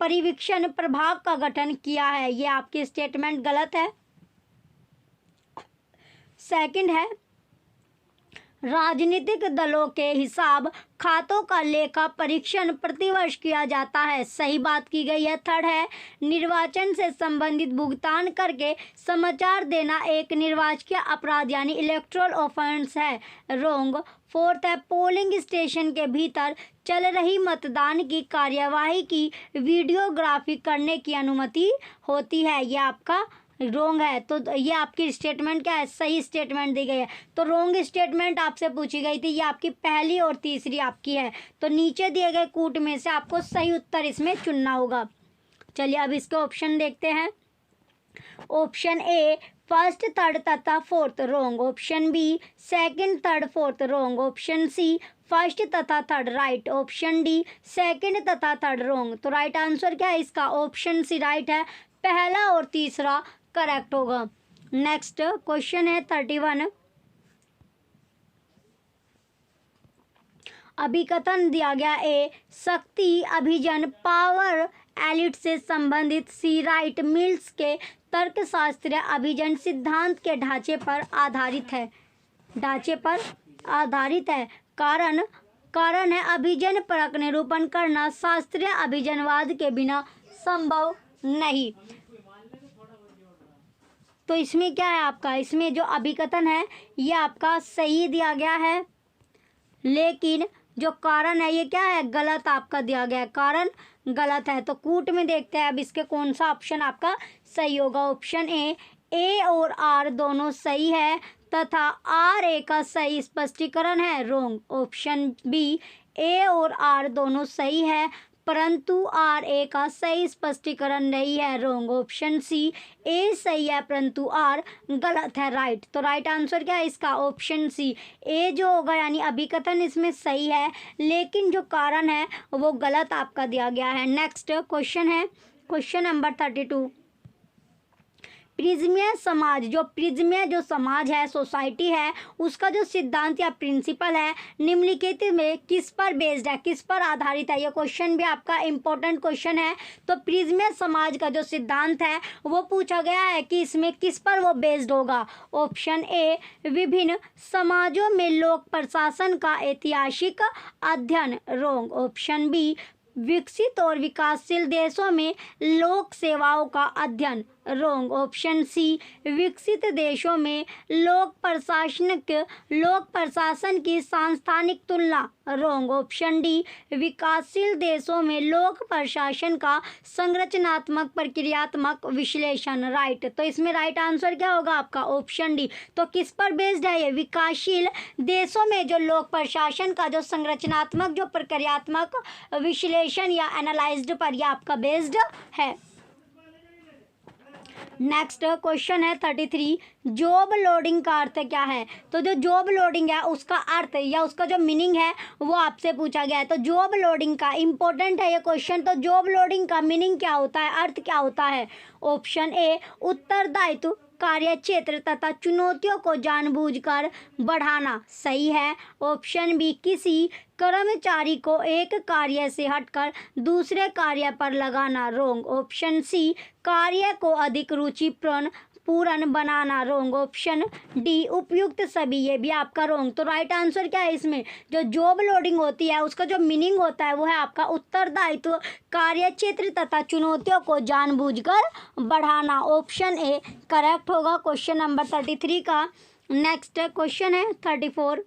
परिवीक्षण प्रभाग का गठन किया है, ये आपकी स्टेटमेंट गलत है। सेकंड है, राजनीतिक दलों के हिसाब खातों का लेखा परीक्षण प्रतिवर्ष किया जाता है, सही बात की गई है। थर्ड है, निर्वाचन से संबंधित भुगतान करके समाचार देना एक निर्वाचकीय अपराध यानी इलेक्टोरल ऑफेंस है, रोंग। फोर्थ है, पोलिंग स्टेशन के भीतर चल रही मतदान की कार्यवाही की वीडियोग्राफी करने की अनुमति होती है, यह आपका रोंग है। तो ये आपकी स्टेटमेंट क्या है, सही स्टेटमेंट दी गई है। तो रोंग स्टेटमेंट आपसे पूछी गई थी, ये आपकी पहली और तीसरी आपकी है। तो नीचे दिए गए कूट में से आपको सही उत्तर इसमें चुनना होगा। चलिए अब इसके ऑप्शन देखते हैं। ऑप्शन ए, फर्स्ट, थर्ड तथा fourth, wrong. Option B, second, third, fourth, wrong. Option C, first तथा third, right. Option D, second तथा थर्ड, रोंग। तो राइट आंसर क्या है इसका, ऑप्शन सी राइट है, पहला और तीसरा करेक्ट होगा। नेक्स्ट क्वेश्चन है 31, अभिकथन दिया गया ए, शक्ति अभिजन पावर एलिट से संबंधित सी, राइट। मिल्स के तर्कशास्त्रीय अभिजन सिद्धांत के ढांचे पर आधारित है, कारण है अभिजन परक निरूपण करना शास्त्रीय अभिजनवाद के बिना संभव नहीं। तो इसमें क्या है आपका, इसमें जो अभिकथन है ये आपका सही दिया गया है, लेकिन जो कारण है ये क्या है, गलत आपका दिया गया है, कारण गलत है। तो कूट में देखते हैं अब इसके कौन सा ऑप्शन आपका सही होगा। ऑप्शन ए और आर दोनों सही है तथा आर ए का सही स्पष्टीकरण है, रोंग। ऑप्शन बी, ए और आर दोनों सही है परंतु आर ए का सही स्पष्टीकरण नहीं है, रोंग। ऑप्शन सी, ए सही है परंतु आर गलत है, राइट। तो राइट आंसर क्या है इसका, ऑप्शन सी, ए जो होगा यानी अभिकथन इसमें सही है लेकिन जो कारण है वो गलत आपका दिया गया है। नेक्स्ट क्वेश्चन है क्वेश्चन नंबर 32, प्रिज्मीय जो समाज है, सोसाइटी है, उसका जो सिद्धांत या प्रिंसिपल है निम्नलिखित में किस पर बेस्ड है, किस पर आधारित है। ये क्वेश्चन भी आपका इम्पोर्टेंट क्वेश्चन है। तो प्रिज्मीय समाज का जो सिद्धांत है वो पूछा गया है कि इसमें किस पर वो बेस्ड होगा। ऑप्शन ए, विभिन्न समाजों में लोक प्रशासन का ऐतिहासिक अध्ययन, रोंग। ऑप्शन बी, विकसित और विकासशील देशों में लोक सेवाओं का अध्ययन। रोंग। ऑप्शन सी, विकसित देशों में लोक प्रशासन की सांस्थानिक तुलना। रोंग। ऑप्शन डी, विकासशील देशों में लोक प्रशासन का संरचनात्मक प्रक्रियात्मक विश्लेषण। राइट। तो इसमें राइट आंसर क्या होगा आपका? Option D. तो किस पर बेस्ड है ये? विकासशील देशों में जो लोक प्रशासन का जो संरचनात्मक जो प्रक्रियात्मक विश्लेषण या एनालाइज्ड पर यह आपका बेस्ड है। नेक्स्ट क्वेश्चन है 33, जॉब लोडिंग का अर्थ क्या है? तो जो जॉब लोडिंग है उसका अर्थ या उसका जो मीनिंग है वो आपसे पूछा गया है। तो जॉब लोडिंग का इंपॉर्टेंट है ये क्वेश्चन। तो जॉब लोडिंग का मीनिंग क्या होता है, अर्थ क्या होता है? ऑप्शन ए, उत्तरदायित्व, कार्य क्षेत्र तथा चुनौतियों को जानबूझकर बढ़ाना। सही है। ऑप्शन बी, किसी कर्मचारी को एक कार्य से हटकर दूसरे कार्य पर लगाना। रोंग। ऑप्शन सी, कार्य को अधिक रुचिपूर्ण बनाना। रोंग। ऑप्शन डी, उपयुक्त सभी, ये भी आपका रोंग। तो राइट आंसर क्या है इसमें? जो जॉब लोडिंग होती है उसका जो मीनिंग होता है वो है आपका उत्तरदायित्व, कार्य क्षेत्र तथा चुनौतियों को जानबूझकर बढ़ाना। ऑप्शन ए करेक्ट होगा क्वेश्चन नंबर 33 का। नेक्स्ट क्वेश्चन है 34,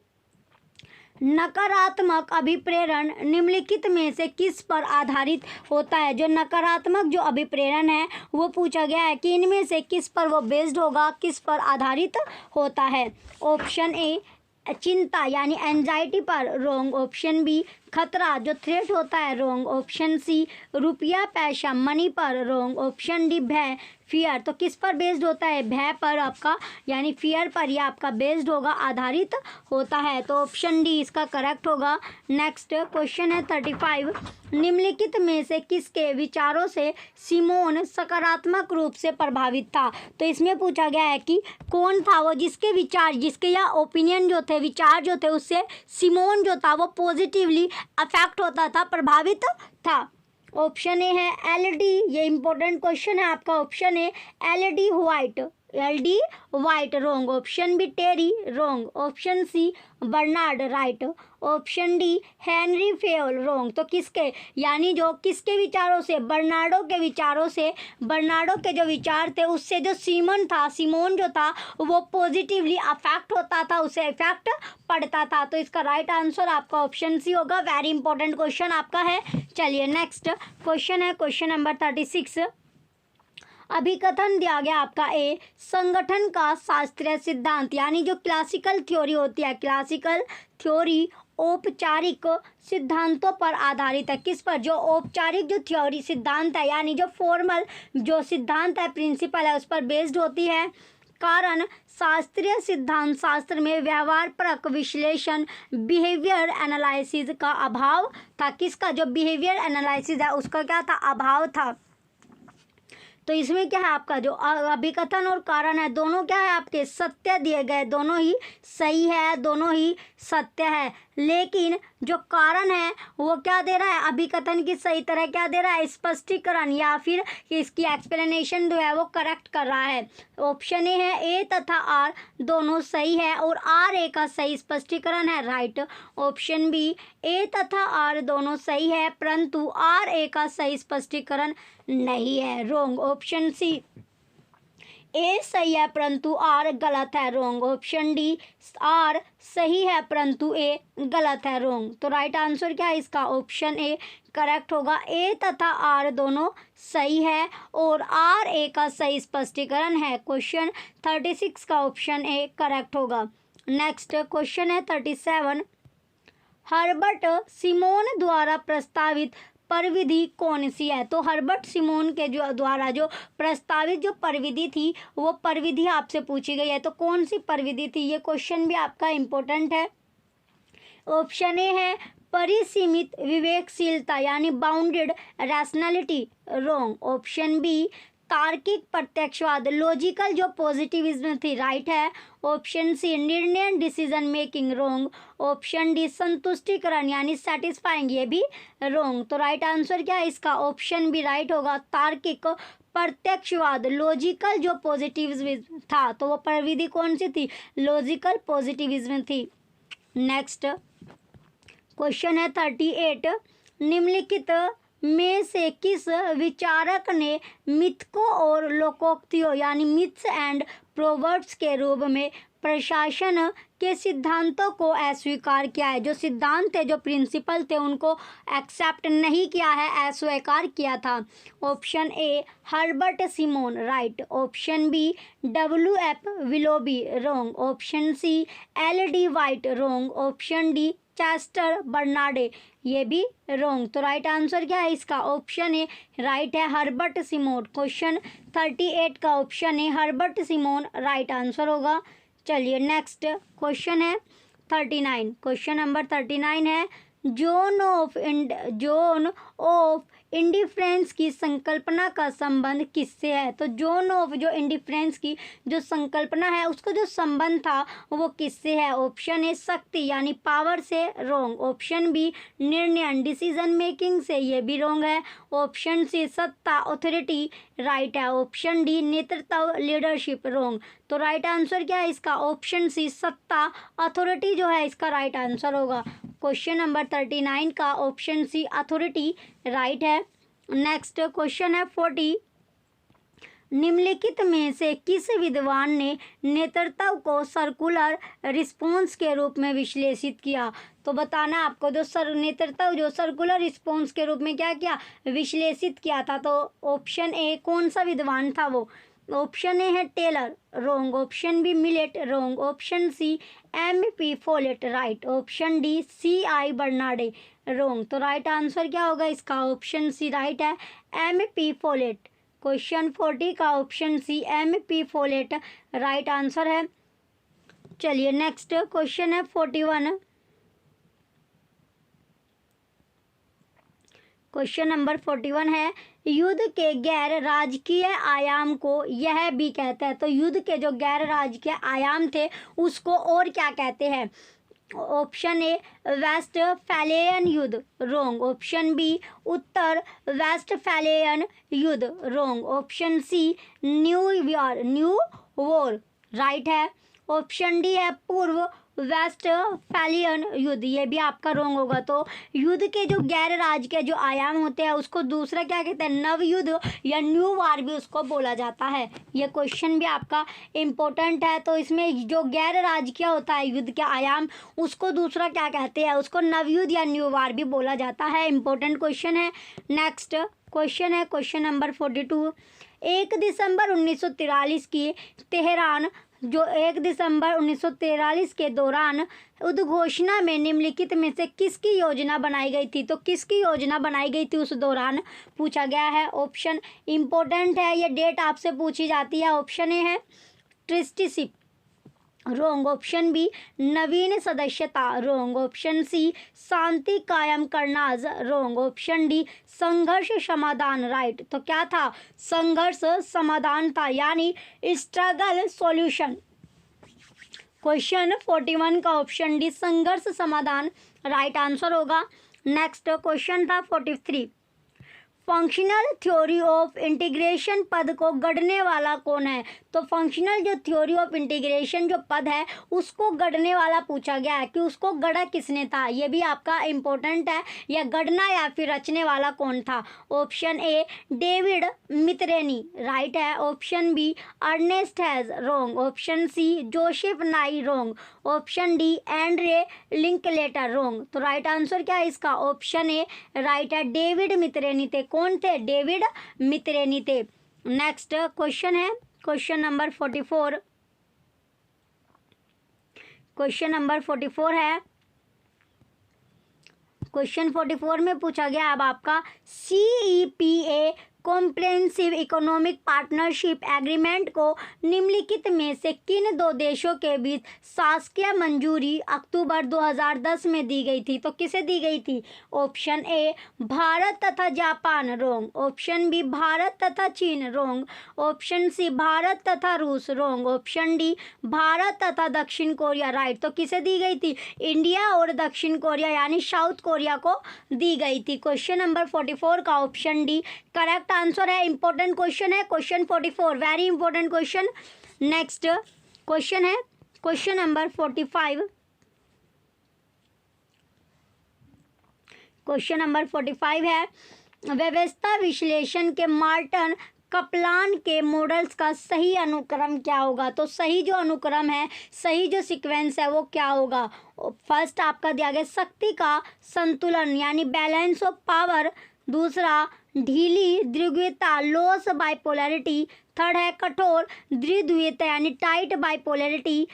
नकारात्मक अभिप्रेरण निम्नलिखित में से किस पर आधारित होता है? जो नकारात्मक जो अभिप्रेरण है वो पूछा गया है कि इनमें से किस पर वो बेस्ड होगा, किस पर आधारित होता है? ऑप्शन ए, चिंता यानी एंजाइटी पर। रोंग। ऑप्शन बी, खतरा जो थ्रेट होता है। रोंग। ऑप्शन सी, रुपया पैसा मनी पर। रोंग। ऑप्शन डी, भय फियर। तो किस पर बेस्ड होता है? भय पर आपका यानी फियर पर यह आपका बेस्ड होगा, आधारित होता है। तो ऑप्शन डी इसका करेक्ट होगा। नेक्स्ट क्वेश्चन है 35, निम्नलिखित में से किसके विचारों से सिमोन सकारात्मक रूप से प्रभावित था? तो इसमें पूछा गया है कि कौन था वो जिसके विचार, जिसके या ओपिनियन जो थे, विचार जो थे, उससे सिमोन जो था वो पॉजिटिवली अफेक्ट होता था, प्रभावित था। ऑप्शन ए है एलडी, ये इंपॉर्टेंट क्वेश्चन है आपका। Option A, L D White, L D White. Wrong. Option B, Terry. Wrong. Option C, Bernard. Right. Option D, Henri Fayol. Wrong. तो किसके यानी जो किसके विचारों से? बर्नार्डो के विचारों से। बर्नार्डो के जो विचार थे उससे जो सिमोन जो था वो पॉजिटिवली अफेक्ट होता था, उसे इफेक्ट पड़ता था। तो इसका राइट आंसर आपका ऑप्शन सी होगा। वेरी इंपॉर्टेंट क्वेश्चन आपका है। चलिए नेक्स्ट क्वेश्चन है क्वेश्चन नंबर 36, अभिकथन दिया गया आपका ए, संगठन का शास्त्रीय सिद्धांत यानी जो क्लासिकल थ्योरी होती है, क्लासिकल थ्योरी औपचारिक सिद्धांतों पर आधारित है। किस पर? जो औपचारिक जो थ्योरी सिद्धांत है यानी जो फॉर्मल जो सिद्धांत है, प्रिंसिपल है, उस पर बेस्ड होती है। कारण शास्त्रीय सिद्धांत शास्त्र में व्यवहारपरक विश्लेषण बिहेवियर एनालिसिस का अभाव था। किसका? जो बिहेवियर एनालिसिस है उसका क्या था? अभाव था। तो इसमें क्या है आपका जो अभिकथन और कारण है दोनों क्या है आपके? सत्य दिए गए, दोनों ही सही है, दोनों ही सत्य है। लेकिन जो कारण है वो क्या दे रहा है? अभिकथन की सही तरह क्या दे रहा है? स्पष्टीकरण या फिर इसकी एक्सप्लेनेशन जो है वो करेक्ट कर रहा है। ऑप्शन ए है ए तथा आर दोनों सही है और आर ए का सही स्पष्टीकरण है। राइट। ऑप्शन बी, ए तथा आर दोनों सही है परंतु आर ए का सही स्पष्टीकरण नहीं है। रोंग। ऑप्शन सी, ए सही है परंतु आर गलत है। रोंग। ऑप्शन डी, आर सही है परंतु ए गलत है। रोंग। तो राइट आंसर क्या है इसका? ऑप्शन ए करेक्ट होगा। ए तथा आर दोनों सही है और आर ए का सही स्पष्टीकरण है। क्वेश्चन 36 का ऑप्शन ए करेक्ट होगा। नेक्स्ट क्वेश्चन है 37, हर्बर्ट सिमोन द्वारा प्रस्तावित परविधि कौन सी है? तो हर्बर्ट सिमोन के जो द्वारा जो प्रस्तावित जो परविधि थी वो परविधि आपसे पूछी गई है। तो कौन सी परविधि थी? ये क्वेश्चन भी आपका इम्पोर्टेंट है। ऑप्शन ए है परिसीमित विवेकशीलता यानी बाउंडेड रैशनैलिटी। रोंग। ऑप्शन बी, तार्किक प्रत्यक्षवाद लॉजिकल जो पॉजिटिविज्म थी। राइट है। ऑप्शन सी, निर्णय डिसीजन मेकिंग। रोंग। ऑप्शन डी, संतुष्टिकरण यानी सेटिस्फाइंग, ये भी रोंग। तो राइट आंसर क्या है इसका? ऑप्शन बी राइट होगा। तार्किक प्रत्यक्षवाद लॉजिकल जो पॉजिटिविज्म था तो वो प्रविधि कौन सी थी? लॉजिकल पॉजिटिविज्म थी। नेक्स्ट क्वेश्चन है 38, निम्नलिखित में से किस विचारक ने मिथकों और लोकोक्तियों यानी मिथ्स एंड प्रोवर्ब्स के रूप में प्रशासन के सिद्धांतों को अस्वीकार किया है? जो सिद्धांत थे, जो प्रिंसिपल थे, उनको एक्सेप्ट नहीं किया है, अस्वीकार किया था। Option A Herbert Simon, right. Option B W.F. Willoughby, wrong. Option C L.D. White, wrong. Option D Chester Barnard, ये भी रॉन्ग। तो राइट आंसर क्या है इसका? ऑप्शन ए राइट है हर्बर्ट सिमोन। क्वेश्चन 38 का option A Herbert Simon right answer होगा। चलिए नेक्स्ट क्वेश्चन है 39। क्वेश्चन नंबर 39 है जोन ऑफ इंडिफरेंस की संकल्पना का संबंध किससे है? तो जोन ऑफ जो इंडिफरेंस की जो संकल्पना है उसका जो संबंध था वो किससे है? ऑप्शन ए शक्ति यानी पावर से, रॉन्ग। ऑप्शन बी निर्णय डिसीजन मेकिंग से, ये भी रॉन्ग है। ऑप्शन सी सत्ता ऑथोरिटी, राइट है। ऑप्शन डी नेतृत्व लीडरशिप, रॉन्ग। तो राइट आंसर क्या है इसका? ऑप्शन सी सत्ता अथॉरिटी जो है इसका राइट आंसर होगा। क्वेश्चन नंबर 39 का ऑप्शन सी अथॉरिटी राइट है। नेक्स्ट क्वेश्चन है 40। निम्नलिखित में से किस विद्वान ने नेतृत्व को सर्कुलर रिस्पॉन्स के रूप में विश्लेषित किया? तो बताना आपको नेतृत्व जो सर्कुलर रिस्पॉन्स के रूप में क्या किया? विश्लेषित किया था। तो ऑप्शन ए कौन सा विद्वान था वो? ऑप्शन ए है Taylor, wrong. Option B Millett, wrong. Option C MP Follett, right. Option D CI Barnard, wrong. तो राइट आंसर क्या होगा इसका? ऑप्शन सी राइट है MP फोलेट। क्वेश्चन 40 का option C MP Follett right answer है। चलिए next question है 41। Question number 41 है युद्ध के गैर राजकीय आयाम को यह भी कहते हैं। तो युद्ध के जो गैर राजकीय आयाम थे उसको और क्या कहते हैं? ऑप्शन ए वेस्टफैलियन युद्ध, रॉन्ग। ऑप्शन बी उत्तर वेस्टफैलियन युद्ध, wrong. Option C new war, right है। ऑप्शन डी है पूर्व वेस्टफैलियन युद्ध, ये भी आपका रॉन्ग होगा। तो युद्ध के जो गैर राज के जो आयाम होते हैं उसको दूसरा क्या कहते हैं? नव युद्ध या न्यू वार भी उसको बोला जाता है। ये क्वेश्चन भी आपका इम्पोर्टेंट है। तो इसमें जो गैर राजकीय होता है युद्ध के आयाम उसको दूसरा क्या कहते हैं? उसको नवयुद्ध या न्यू वार भी बोला जाता है। इम्पोर्टेंट क्वेश्चन है। नेक्स्ट क्वेश्चन है क्वेश्चन नंबर 42। 1 दिसंबर 1943 की तेहरान जो 1 दिसंबर 1943 के दौरान उद्घोषणा में निम्नलिखित में से किसकी योजना बनाई गई थी? तो किसकी योजना बनाई गई थी उस दौरान पूछा गया है। ऑप्शन इम्पोर्टेंट है, ये डेट आपसे पूछी जाती है। ऑप्शन ए है ट्रिस्टीशिप, रॉन्ग। ऑप्शन बी नवीन सदस्यता, रॉन्ग। ऑप्शन सी शांति कायम करना, रॉन्ग। ऑप्शन डी संघर्ष समाधान, राइट। तो क्या था? संघर्ष समाधान था यानी स्ट्रगल सॉल्यूशन। क्वेश्चन 41 का ऑप्शन डी संघर्ष समाधान राइट आंसर होगा। नेक्स्ट क्वेश्चन था 43। फंक्शनल थ्योरी ऑफ इंटीग्रेशन पद को गढ़ने वाला कौन है? तो फंक्शनल जो थ्योरी ऑफ इंटीग्रेशन जो पद है उसको गढ़ने वाला पूछा गया है कि उसको गढ़ा किसने था। ये भी आपका इम्पोर्टेंट है, या गढ़ना या फिर रचने वाला कौन था। Option A David Mitrany, right है। Option B Ernest Haas, wrong. Option C Joseph Nye, wrong. Option D Andrew Linklater, wrong. तो राइट आंसर क्या है इसका? ऑप्शन ए राइट है डेविड मित्रेनी थे। कौन थे? डेविड मित्रेनी थे। नेक्स्ट क्वेश्चन है क्वेश्चन नंबर 44। क्वेश्चन नंबर 44 है। क्वेश्चन 44 में पूछा गया अब आपका CEPA comprehensive economic partnership agreement को निम्नलिखित में से किन दो देशों के बीच शासकीय मंजूरी अक्टूबर 2010 में दी गई थी? तो किसे दी गई थी? ऑप्शन ए भारत तथा Japan, wrong. Option B Bharat तथा चीन, रॉन्ग। ऑप्शन सी भारत तथा रूस, रॉन्ग। ऑप्शन डी भारत तथा दक्षिण कोरिया, राइट। तो किसे दी गई थी? इंडिया और दक्षिण कोरिया यानी साउथ कोरिया को दी गई थी। क्वेश्चन नंबर 44 का ऑप्शन डी करेक्ट आंसर है। इंपॉर्टेंट क्वेश्चन है question 44, very important question. Next question है क्वेश्चन नंबर 45। क्वेश्चन नंबर 45 है, व्यवस्था विश्लेषण के मार्टन कपलान के मॉडल्स का सही अनुक्रम क्या होगा? तो सही जो अनुक्रम है, सही जो सीक्वेंस है वो क्या होगा? फर्स्ट आपका दिया गया शक्ति का संतुलन यानी बैलेंस ऑफ पावर, दूसरा ढीली द्विध्रुवीयता लॉस बाइपोलैरिटी, थर्ड है कठोर द्विध्रुवीयता यानी टाइट बाइपोलैरिटी,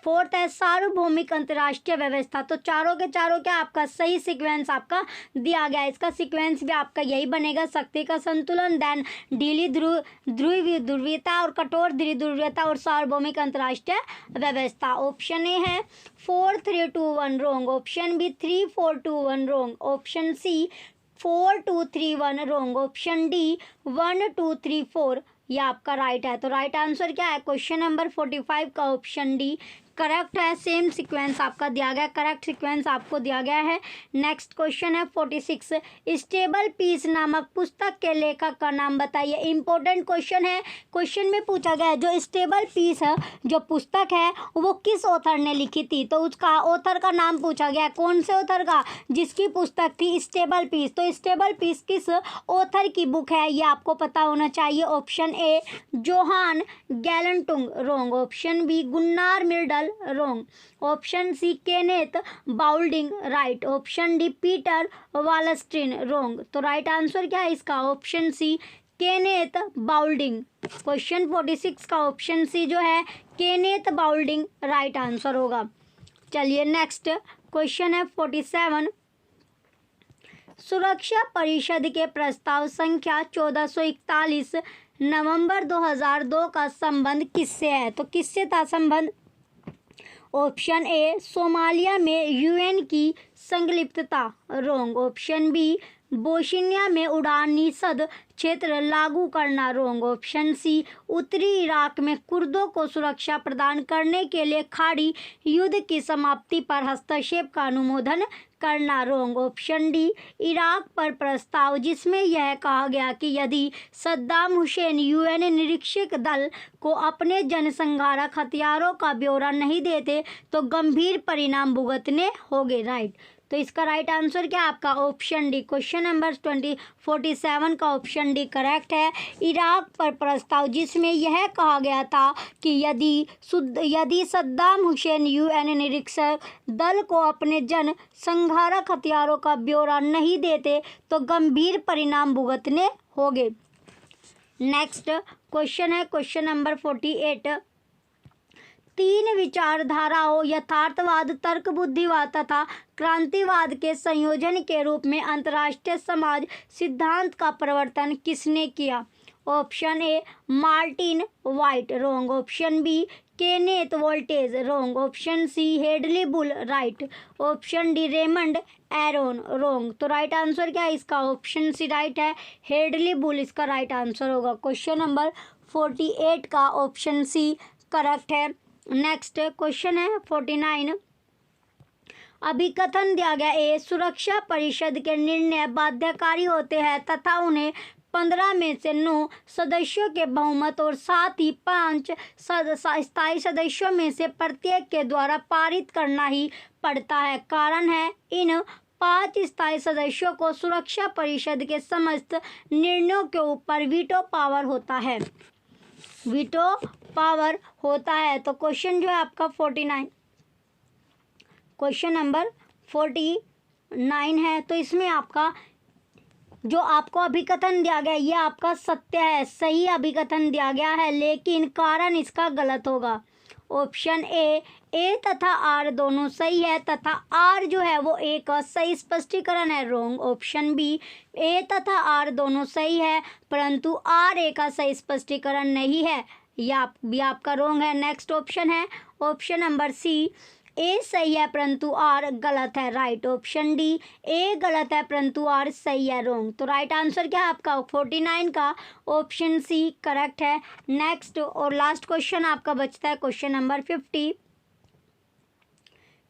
फोर्थ है सार्वभौमिक अंतर्राष्ट्रीय व्यवस्था। तो चारों के चारों क्या आपका सही सीक्वेंस आपका दिया गया है। इसका सीक्वेंस भी आपका यही बनेगा, शक्ति का संतुलन, देन ढीली ध्रुवीयता और कठोर द्विध्रुवीयता और सार्वभौमिक अंतर्राष्ट्रीय व्यवस्था। ऑप्शन ए है 4 3 2 1 wrong, option B 3 4 2 1 wrong, option C 4 2 3 1 wrong, option D 1 2 3 4 ये आपका राइट है। तो राइट आंसर क्या है? क्वेश्चन नंबर 45 का ऑप्शन डी करेक्ट है। सेम सीक्वेंस आपका दिया गया, करेक्ट सीक्वेंस आपको दिया गया है। नेक्स्ट क्वेश्चन है 46, स्टेबल पीस नामक पुस्तक के लेखक का नाम बताइए। इंपॉर्टेंट क्वेश्चन है। क्वेश्चन में पूछा गया है जो स्टेबल पीस है जो पुस्तक है वो किस ऑथर ने लिखी थी, तो उसका ऑथर का नाम पूछा गया। कौन से ऑथर का? जिसकी पुस्तक थी स्टेबल पीस। तो स्टेबल पीस किस ऑथर की बुक है ये आपको पता होना चाहिए। Option A Johan Galtung wrong, option B Gunnar Myrdal wrong, option C Kenneth Boulding right, option D Peter Wallensteen wrong. तो राइट आंसर क्या है इसका? Option C Kenneth Boulding. Question 46 का ऑप्शन सी जो है केनेथ बाउल्डिंग राइट आंसर होगा। चलिए next question है 47, सुरक्षा परिषद के प्रस्ताव संख्या 1441 नवंबर 2002 का संबंध किससे है? तो किससे था संबंध? ऑप्शन ए सोमालिया में यूएन की संलिप्तता रॉन्ग, ऑप्शन बी बोस्निया में उड़ान निषेध क्षेत्र लागू करना रॉन्ग, ऑप्शन सी उत्तरी इराक में कुर्दों को सुरक्षा प्रदान करने के लिए खाड़ी युद्ध की समाप्ति पर हस्तक्षेप का अनुमोदन करना रॉन्ग, ऑप्शन डी इराक पर प्रस्ताव जिसमें यह कहा गया कि यदि सद्दाम हुसैन यूएन निरीक्षक दल को अपने जनसंहारक हथियारों का ब्यौरा नहीं देते तो गंभीर परिणाम भुगतने होंगे राइट। तो इसका राइट आंसर क्या आपका? Option D. क्वेश्चन नंबर 47 का ऑप्शन डी करेक्ट है। इराक पर प्रस्ताव जिसमें यह कहा गया था कि यदि सद्दाम हुसैन यूएन निरीक्षक दल को अपने जन संहारक हथियारों का ब्यौरा नहीं देते तो गंभीर परिणाम भुगतने होंगे। नेक्स्ट क्वेश्चन है क्वेश्चन नंबर 48, तीन विचारधाराओं यथार्थवाद, तर्क बुद्धिवाद तथा क्रांतिवाद के संयोजन के रूप में अंतर्राष्ट्रीय समाज सिद्धांत का प्रवर्तन किसने किया? Option A Martin Wight wrong, option B Kenneth Waltz wrong, option C Hedley Bull right, option D Raymond Aron wrong. तो राइट आंसर क्या है इसका? ऑप्शन सी राइट है, हेडली बुल इसका राइट आंसर होगा। क्वेश्चन नंबर 48 का option C correct है। Next question है 49, अभिकथन दिया गया ए सुरक्षा परिषद के निर्णय बाध्यकारी होते हैं तथा उन्हें 15 में से 9 सदस्यों के बहुमत और साथ ही 5 स्थायी सदस्यों में से प्रत्येक के द्वारा पारित करना ही पड़ता है। कारण है इन 5 स्थायी सदस्यों को सुरक्षा परिषद के समस्त निर्णयों के ऊपर वीटो पावर होता है, वीटो पावर होता है। तो क्वेश्चन जो है आपका 49, क्वेश्चन नंबर 49 है। तो इसमें आपका जो आपको अभिकथन दिया गया ये आपका सत्य है, सही अभिकथन दिया गया है, लेकिन कारण इसका गलत होगा। ऑप्शन ए तथा आर दोनों सही है तथा आर जो है वो ए का सही स्पष्टीकरण है रॉन्ग। ऑप्शन बी ए तथा आर दोनों सही है परंतु आर ए का सही स्पष्टीकरण नहीं है, यह भी आपका रॉन्ग है। नेक्स्ट ऑप्शन है ऑप्शन नंबर सी, ए सही है परंतु आर गलत है राइट। ऑप्शन डी ए गलत है परंतु आर सही है रॉन्ग। तो राइट आंसर क्या है आपका? 49 का ऑप्शन सी करेक्ट है। नेक्स्ट और लास्ट क्वेश्चन आपका बचता है क्वेश्चन नंबर 50।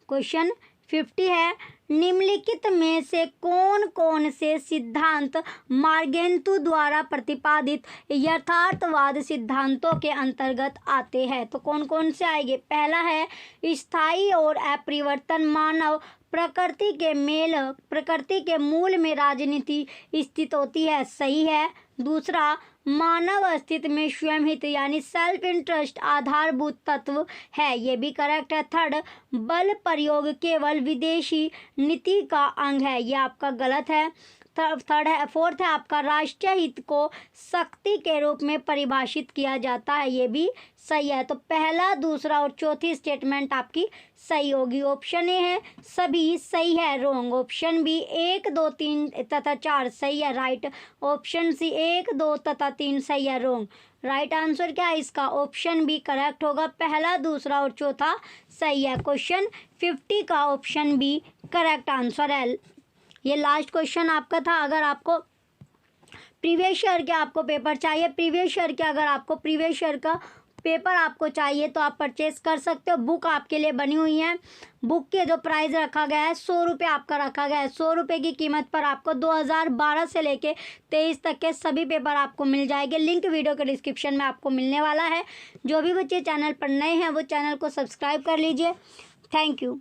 क्वेश्चन 50 है, निम्नलिखित में से कौन कौन से सिद्धांत मार्गेंतु द्वारा प्रतिपादित यथार्थवाद सिद्धांतों के अंतर्गत आते हैं? तो कौन कौन से आएंगे? पहला है स्थायी और अपरिवर्तन मानव प्रकृति के मूल में राजनीति स्थित होती है, सही है। दूसरा, मानव अस्तित्व में स्वयं हित यानी सेल्फ इंटरेस्ट आधारभूत तत्व है, ये भी करेक्ट है। थर्ड, बल प्रयोग केवल विदेशी नीति का अंग है, ये आपका गलत है। फोर्थ है आपका, राष्ट्रीय हित को शक्ति के रूप में परिभाषित किया जाता है, ये भी सही है। तो पहला, दूसरा और चौथी स्टेटमेंट आपकी सही होगी। ऑप्शन ए है सभी सही है, रॉन्ग। ऑप्शन बी 1, 2, 3 तथा 4 सही है, राइट। ऑप्शन सी 1, 2 तथा 3 सही है, रॉन्ग। राइट आंसर क्या है इसका? ऑप्शन बी करेक्ट होगा, पहला, दूसरा और चौथा सही है। क्वेश्चन 50 का ऑप्शन बी करेक्ट आंसर है। ये लास्ट क्वेश्चन आपका था। अगर आपको प्रीवियस ईयर के आपको पेपर चाहिए, प्रीवियस ईयर के अगर आपको प्रीवियस ईयर का पेपर आपको चाहिए तो आप परचेस कर सकते हो। बुक आपके लिए बनी हुई है। बुक के जो प्राइस रखा गया है 100 रुपये आपका रखा गया है। 100 रुपये की कीमत पर आपको 2012 से लेके 23 तक के सभी पेपर आपको मिल जाएंगे। लिंक वीडियो के डिस्क्रिप्शन में आपको मिलने वाला है। जो भी बच्चे चैनल पर नए हैं वो चैनल को सब्सक्राइब कर लीजिए। Thank you.